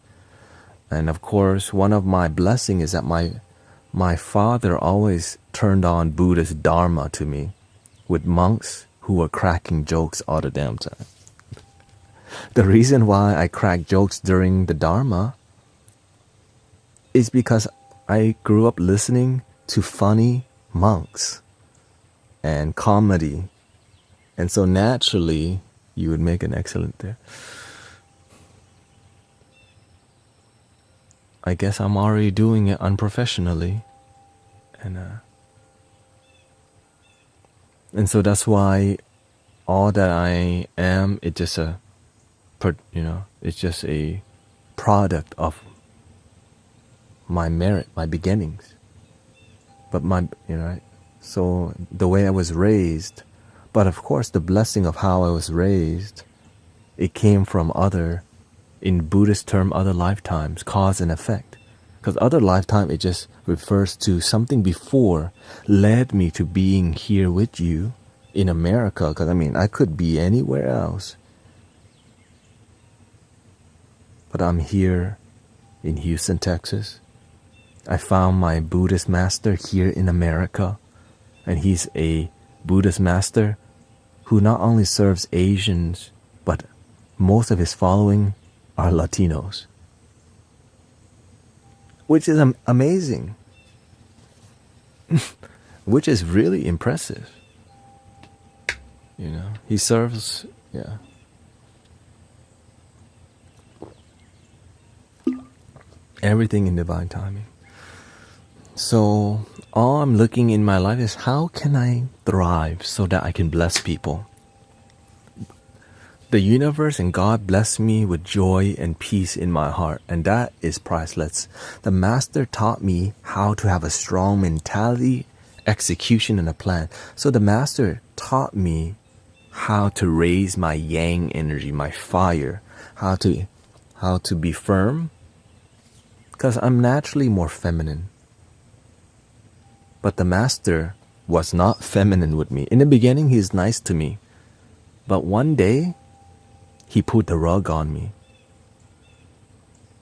And of course, one of my blessings is that my father always turned on Buddha's Dharma to me with monks who were cracking jokes all the damn time. The reason why I crack jokes during the Dharma is because I grew up listening to funny monks. and comedy. And so naturally, you would make an excellent there. I guess I'm already doing it unprofessionally. And so that's why all that I am, it's just it's just a product of my merit, my beginnings. But so the way I was raised, but of course the blessing of how I was raised, it came from in Buddhist term, other lifetimes, cause and effect. Because other lifetime, it just refers to something before led me to being here with you in America. Because I could be anywhere else. But I'm here in Houston, Texas. I found my Buddhist master here in America. And he's a Buddhist master who not only serves Asians, but most of his following are Latinos. Which is amazing. Which is really impressive. He serves, everything in divine timing. So all I'm looking in my life is how can I thrive so that I can bless people? The universe and God bless me with joy and peace in my heart, and that is priceless. The master taught me how to have a strong mentality, execution, and a plan. So the master taught me how to raise my yang energy, my fire, how to be firm, because I'm naturally more feminine. But the master was not feminine with me. In the beginning, he's nice to me. But one day, he put the rug on me.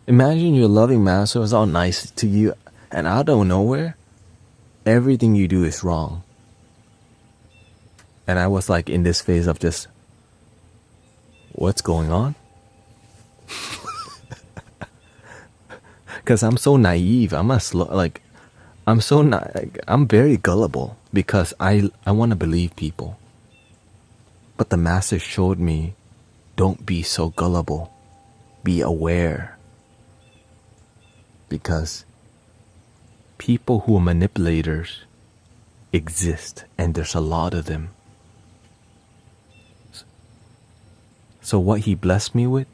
Imagine your loving master was all nice to you, and out of nowhere, everything you do is wrong. And I was like in this phase of just, what's going on? Because I'm so naive. I'm very gullible because I want to believe people. But the master showed me, don't be so gullible. Be aware. Because people who are manipulators exist, and there's a lot of them. So what he blessed me with,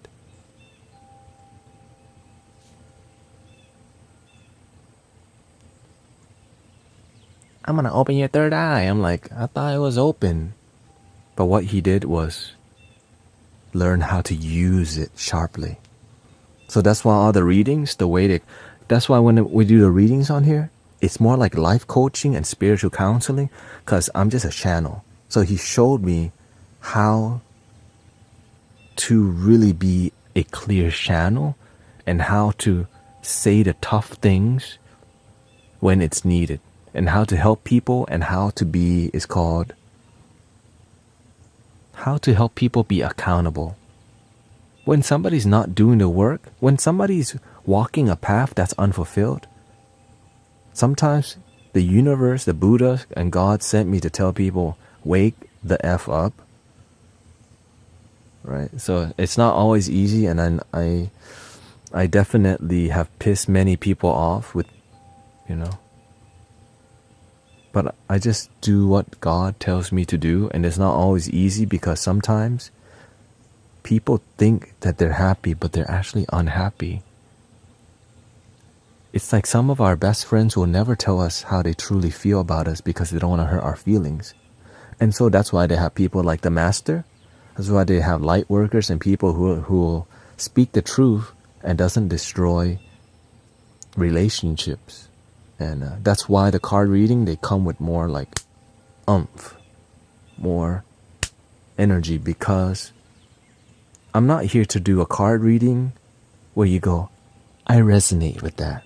I'm gonna open your third eye. I'm like, I thought it was open. But what he did was learn how to use it sharply. So that's why all the readings, that's why when we do the readings on here, it's more like life coaching and spiritual counseling, because I'm just a channel. So he showed me how to really be a clear channel and how to say the tough things when it's needed, and how to help people, and how to help people be accountable. When somebody's not doing the work, when somebody's walking a path that's unfulfilled, sometimes the universe, the Buddha, and God sent me to tell people, wake the F up. Right? So it's not always easy, and then I definitely have pissed many people off with, But I just do what God tells me to do, and it's not always easy because sometimes people think that they're happy, but they're actually unhappy. It's like some of our best friends will never tell us how they truly feel about us because they don't want to hurt our feelings. And so that's why they have people like the master. That's why they have light workers and people who will speak the truth and doesn't destroy relationships. And that's why the card reading, they come with more like oomph, more energy, because I'm not here to do a card reading where you go, I resonate with that.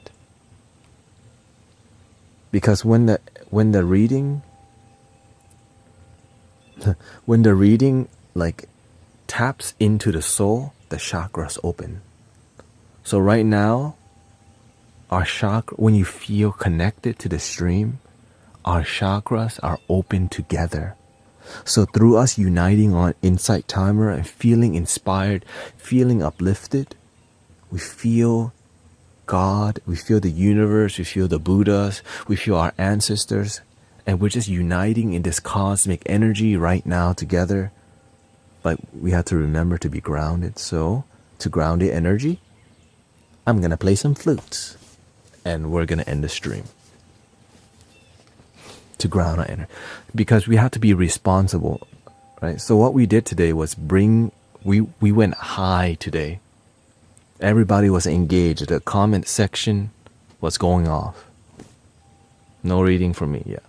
Because when the reading like taps into the soul, the chakras open. So right now, our chakra, when you feel connected to the stream, our chakras are open together. So through us uniting on Insight Timer and feeling inspired, feeling uplifted, we feel God, we feel the universe, we feel the Buddhas, we feel our ancestors, and we're just uniting in this cosmic energy right now together. But we have to remember to be grounded. So to ground the energy, I'm going to play some flutes and we're going to end the stream. To ground our energy. Because we have to be responsible, right? So what we did today was we went high today. Everybody was engaged. The comment section was going off. No reading from me yet.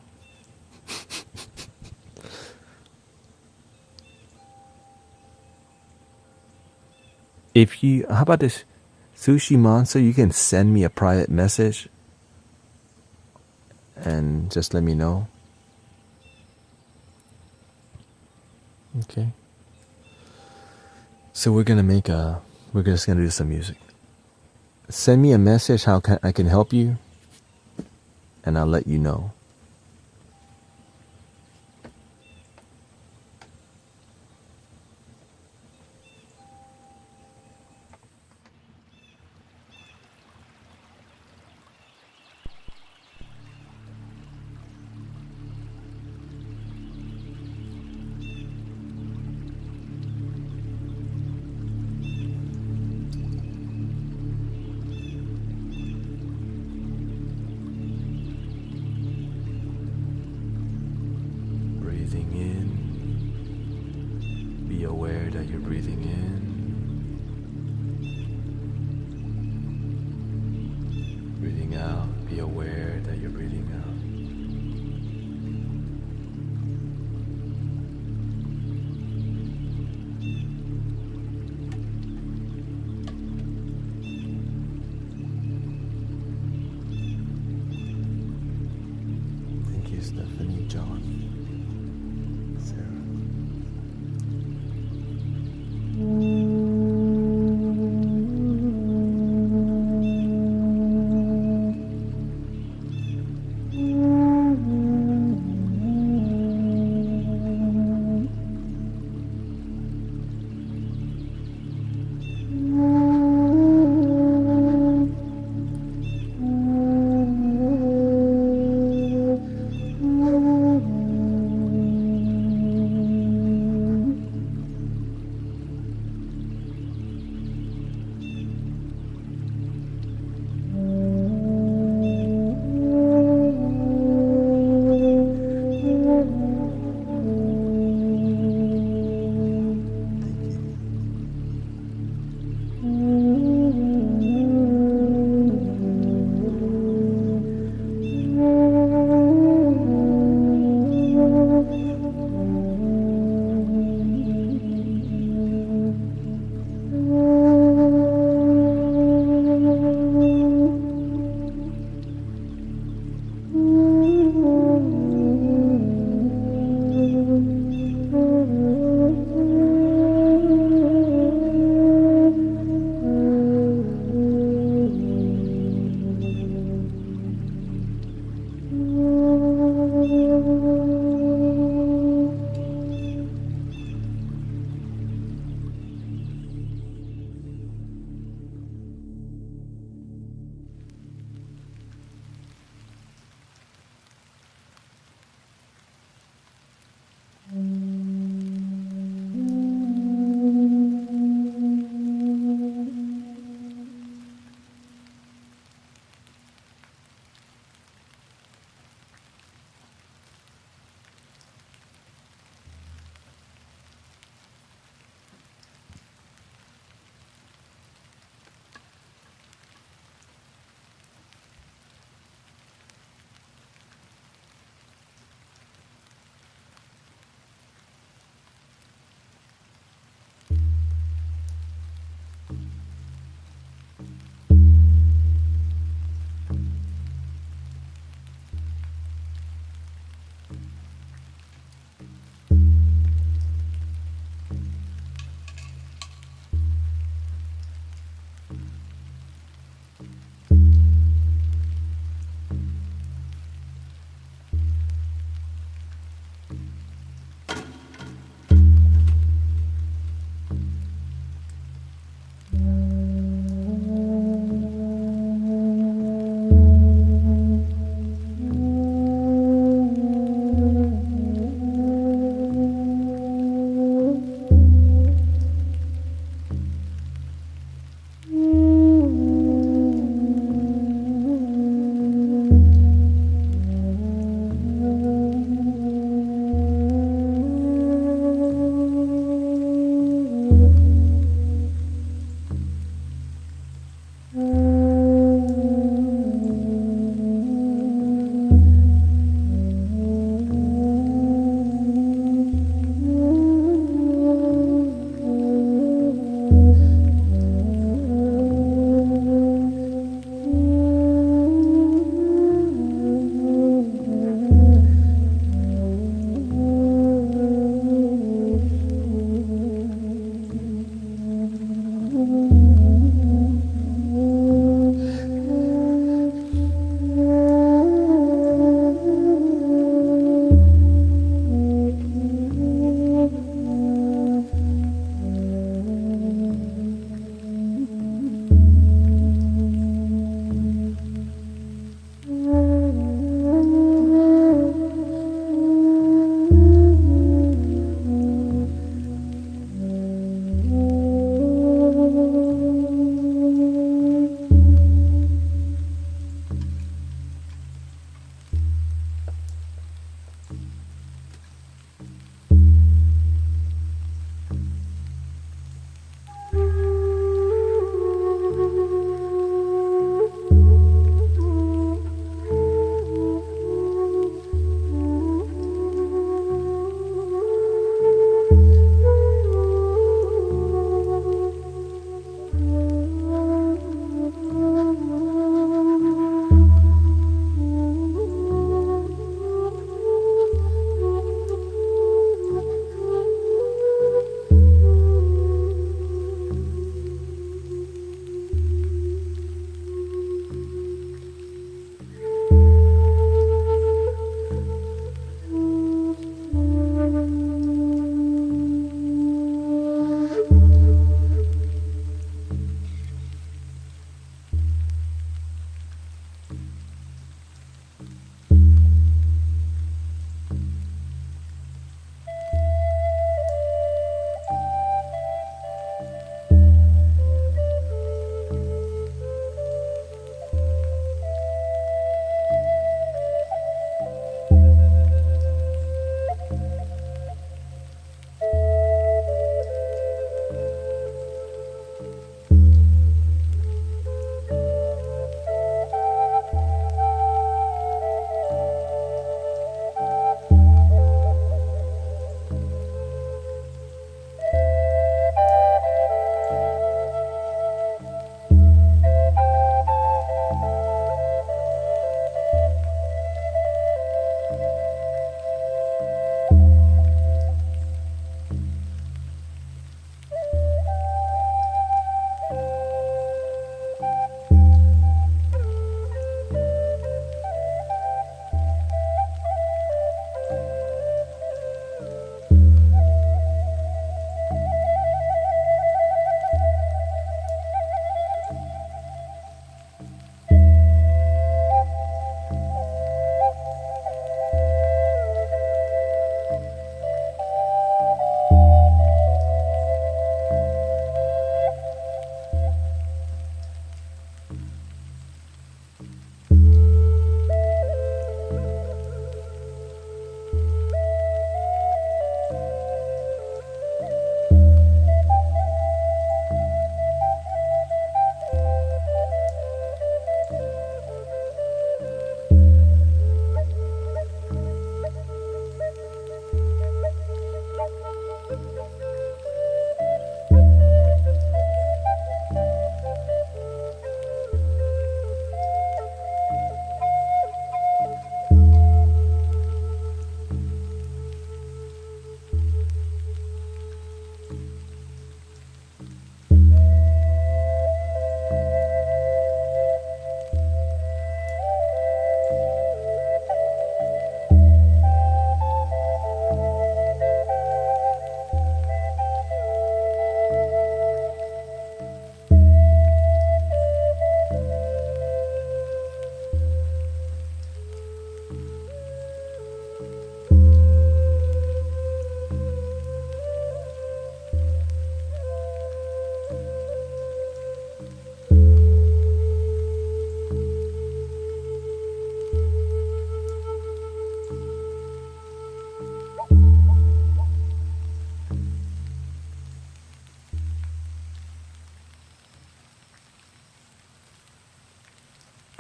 How about this? Sushi Monster, you can send me a private message and just let me know. Okay. So we're just gonna do some music. Send me a message how I can help you, and I'll let you know. Breathing in. Be aware that you're breathing in. Breathing out. Be aware that you're breathing out. Thank you, Stephanie, John, Sarah.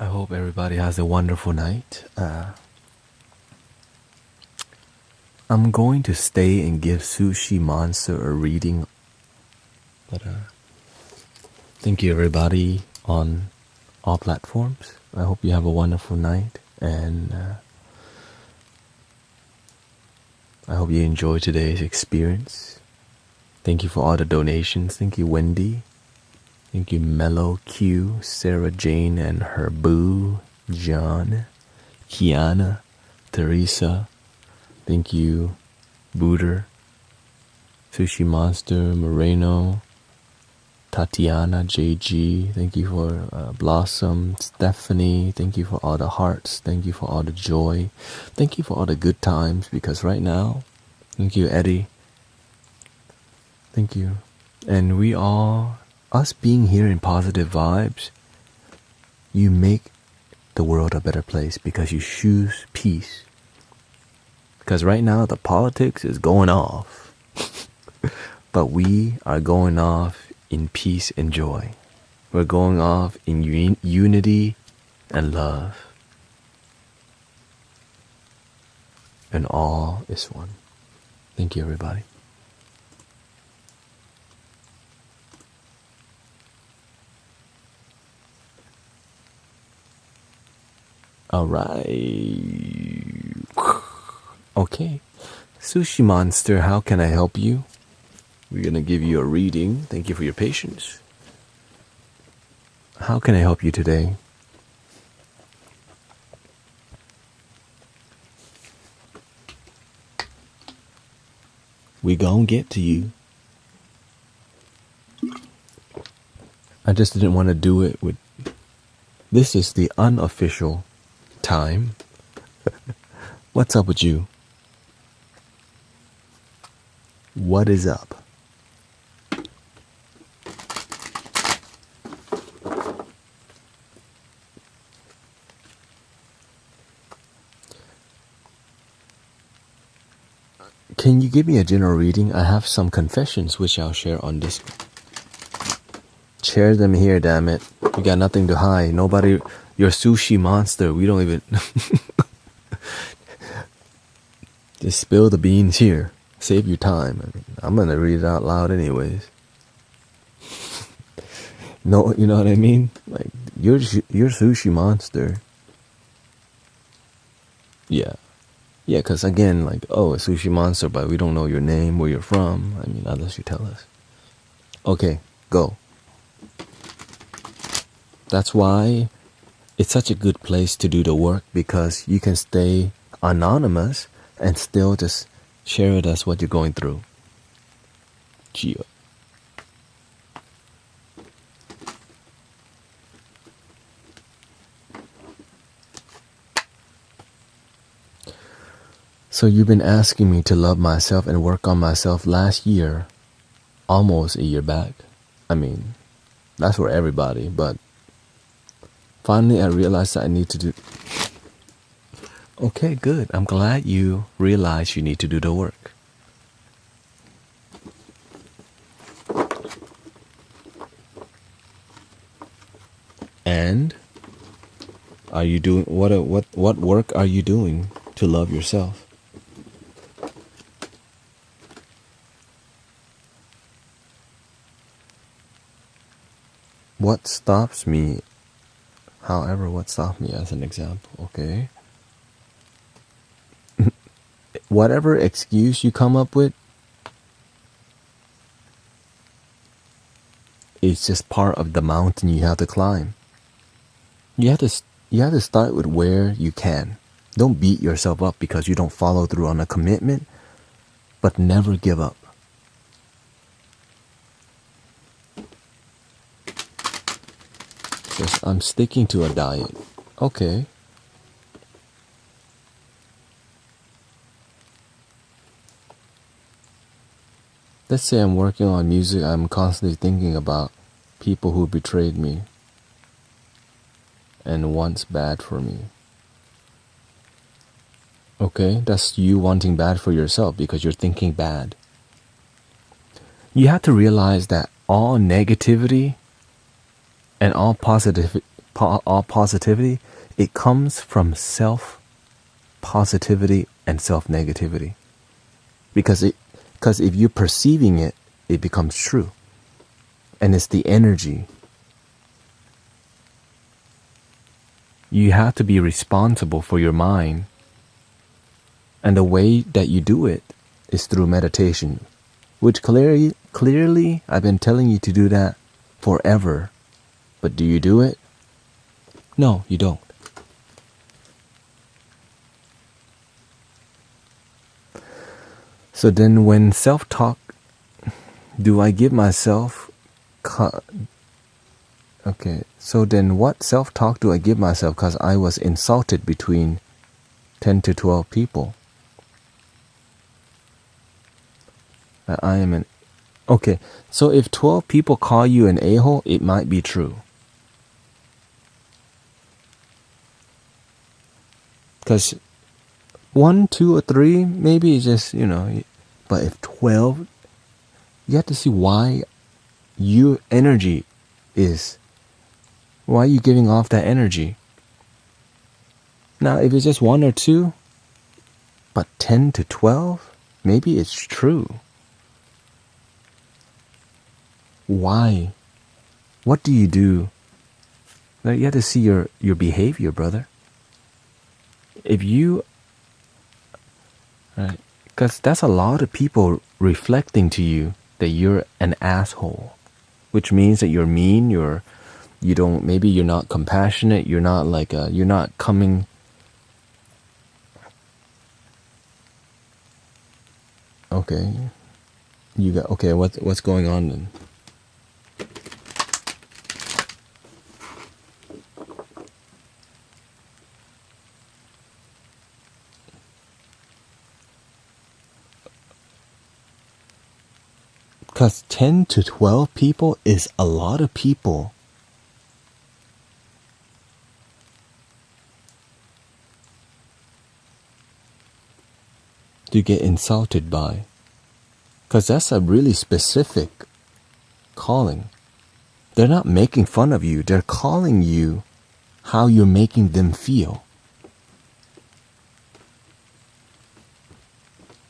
I hope everybody has a wonderful night. I'm going to stay and give Sushi Monster a reading. But thank you everybody on all platforms. I hope you have a wonderful night, and I hope you enjoy today's experience. Thank you for all the donations. Thank you, Wendy. Thank you, Mellow Q, Sarah Jane and her boo, John, Kiana, Teresa. Thank you, Booter, Sushi Monster, Moreno, Tatiana, JG. Thank you for Blossom, Stephanie. Thank you for all the hearts. Thank you for all the joy. Thank you for all the good times, because right now, thank you, Eddie. Thank you. And we all, us being here in positive vibes, you make the world a better place because you choose peace. Because right now the politics is going off. But we are going off in peace and joy. We're going off in unity and love. And all is one. Thank you, everybody. All right. Okay. Sushi Monster, how can I help you? We're going to give you a reading. Thank you for your patience. How can I help you today? We gon' get to you. I just didn't want to do it with... This is the unofficial time. What's up with you? What is up? Can you give me a general reading? I have some confessions which I'll share on this. Share them here, damn it. We got nothing to hide. Nobody... You're Sushi Monster. We don't even... Just spill the beans here. Save your time. I mean, I'm gonna read it out loud anyways. No, you know what I mean? Like, you're Sushi Monster. Yeah. Yeah, because again, like, oh, a Sushi Monster, but we don't know your name, where you're from. I mean, unless you tell us. Okay, go. That's why it's such a good place to do the work, because you can stay anonymous and still just share with us what you're going through. Gio. So you've been asking me to love myself and work on myself last year, almost a year back. I mean, that's for everybody, but finally I realized that I need to do... Okay, good. I'm glad you realize you need to do the work. And are you doing what work are you doing to love yourself? What stops me? However, what stops me as an example, okay? Whatever excuse you come up with, it's just part of the mountain you have to climb. You have to start with where you can. Don't beat yourself up because you don't follow through on a commitment, but never give up. Just, I'm sticking to a diet. Okay. Let's say I'm working on music, I'm constantly thinking about people who betrayed me and wants bad for me. Okay, that's you wanting bad for yourself because you're thinking bad. You have to realize that all negativity and all all positivity, it comes from self-positivity and self-negativity. Because if you're perceiving it, it becomes true. And it's the energy. You have to be responsible for your mind. And the way that you do it is through meditation, which clearly I've been telling you to do that forever. But do you do it? No, you don't. So then when self-talk, do I give myself... Okay, so then what self-talk do I give myself because I was insulted between 10 to 12 people? That I am an... Okay, so if 12 people call you an a-hole, it might be true. Because 1, 2, or 3, maybe it's just, but if 12, you have to see why your energy is... Why are you giving off that energy? Now, if it's just 1 or 2, but 10 to 12, maybe it's true. Why? What do you do? Like, you have to see your behavior, brother. If you... Right, because that's a lot of people reflecting to you that you're an asshole. Which means that you're mean, maybe you're not compassionate, you're not you're not coming... Okay. Okay, what's going on then? Because 10 to 12 people is a lot of people. To get insulted by. Because that's a really specific calling. They're not making fun of you. They're calling you how you're making them feel.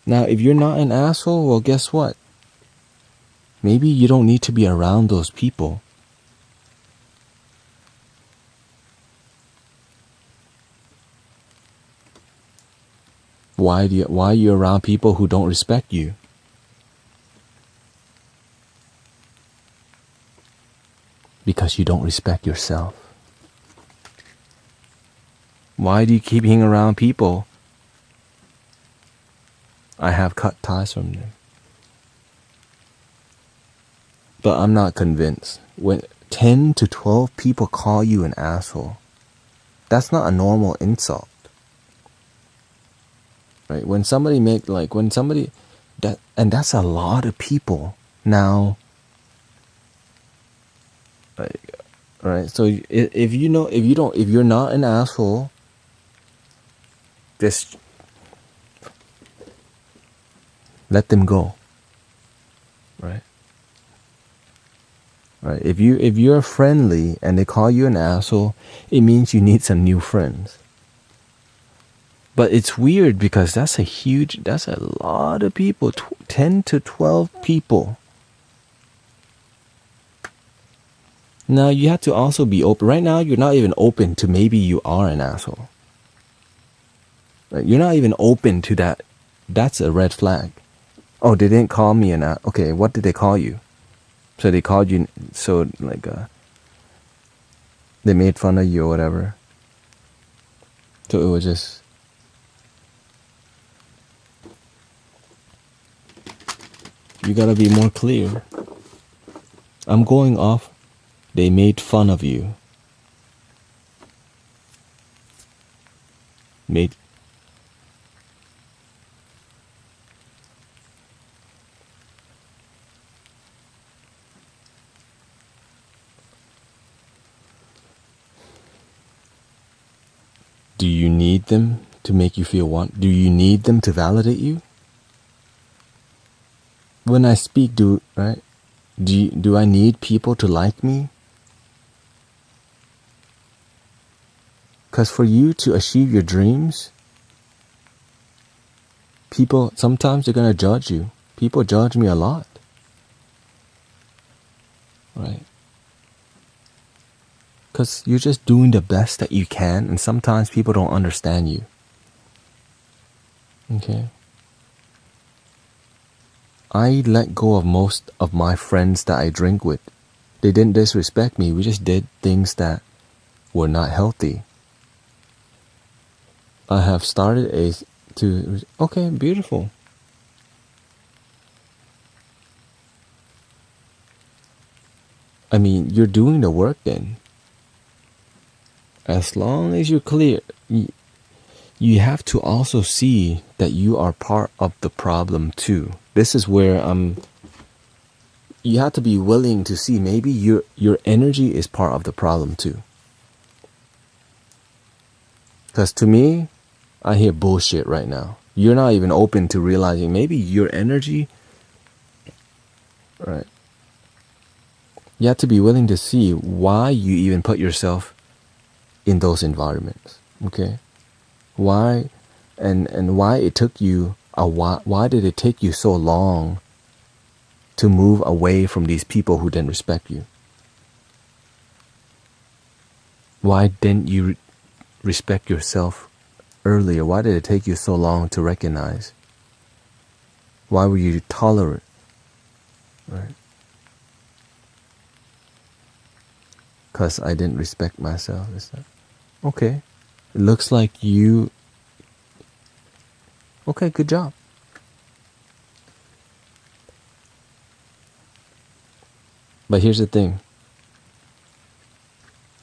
Now, if you're not an asshole, well, guess what? Maybe you don't need to be around those people. Why are you around people who don't respect you? Because you don't respect yourself. Why do you keep hanging around people? I have cut ties from them. But I'm not convinced. When 10 to 12 people call you an asshole, that's not a normal insult. Right? When somebody and that's a lot of people. Now, right? So if you're not an asshole, just let them go. Right? Right? If you're friendly and they call you an asshole, it means you need some new friends. But it's weird because that's a lot of people, 10 to 12 people. Now you have to also be open. Right now you're not even open to maybe you are an asshole. Right? You're not even open to that. That's a red flag. Oh, they didn't call me an asshole. Okay, what did they call you? So they called you, they made fun of you or whatever. So it was just... You gotta be more clear. I'm going off. They made fun of you. Do you need them to make you feel do you need them to validate you? When I speak, do I need people to like me? Because for you to achieve your dreams, people, sometimes they're going to judge you. People judge me a lot. Right? Because you're just doing the best that you can, and sometimes people don't understand you. Okay? I let go of most of my friends that I drink with. They didn't disrespect me. We just did things that were not healthy. I have started okay, beautiful. I mean, you're doing the work then. As long as you're clear, you have to also see that you are part of the problem too. This is where you have to be willing to see maybe your energy is part of the problem too. Because to me, I hear bullshit right now. You're not even open to realizing maybe your energy, right? You have to be willing to see why you even put yourself in those environments, okay? Why, and why it took you why did it take you so long to move away from these people who didn't respect you? Why didn't you respect yourself earlier? Why did it take you so long to recognize? Why were you tolerant? Right? Because I didn't respect myself. Is that okay? It looks like you. Okay, good job. But here's the thing.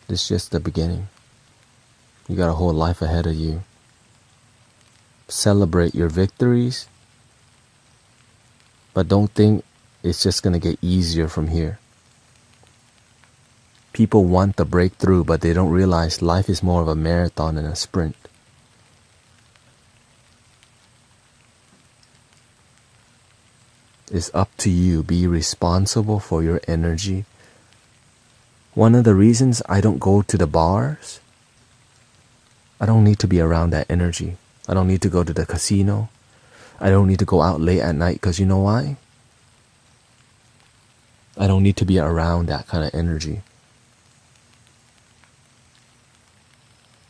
It's just the beginning. You got a whole life ahead of you. Celebrate your victories, but don't think it's just going to get easier from here. People want the breakthrough, but they don't realize life is more of a marathon than a sprint. It's up to you. Be responsible for your energy. One of the reasons I don't go to the bars, I don't need to be around that energy. I don't need to go to the casino. I don't need to go out late at night, because you know why? I don't need to be around that kind of energy.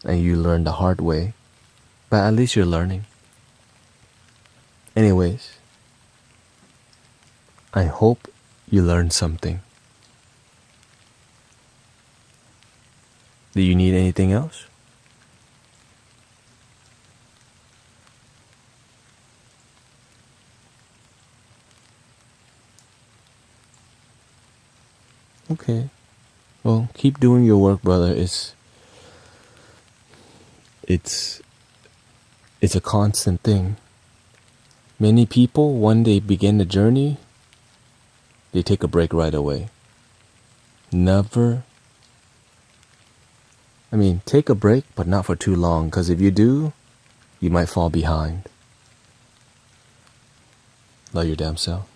And you learn the hard way, but at least you're learning. Anyways, I hope you learned something. Do you need anything else? Okay. Well, keep doing your work, brother. It's a constant thing. Many people, when they begin the journey, they take a break right away. Take a break, but not for too long, because if you do, you might fall behind. Love your damn self.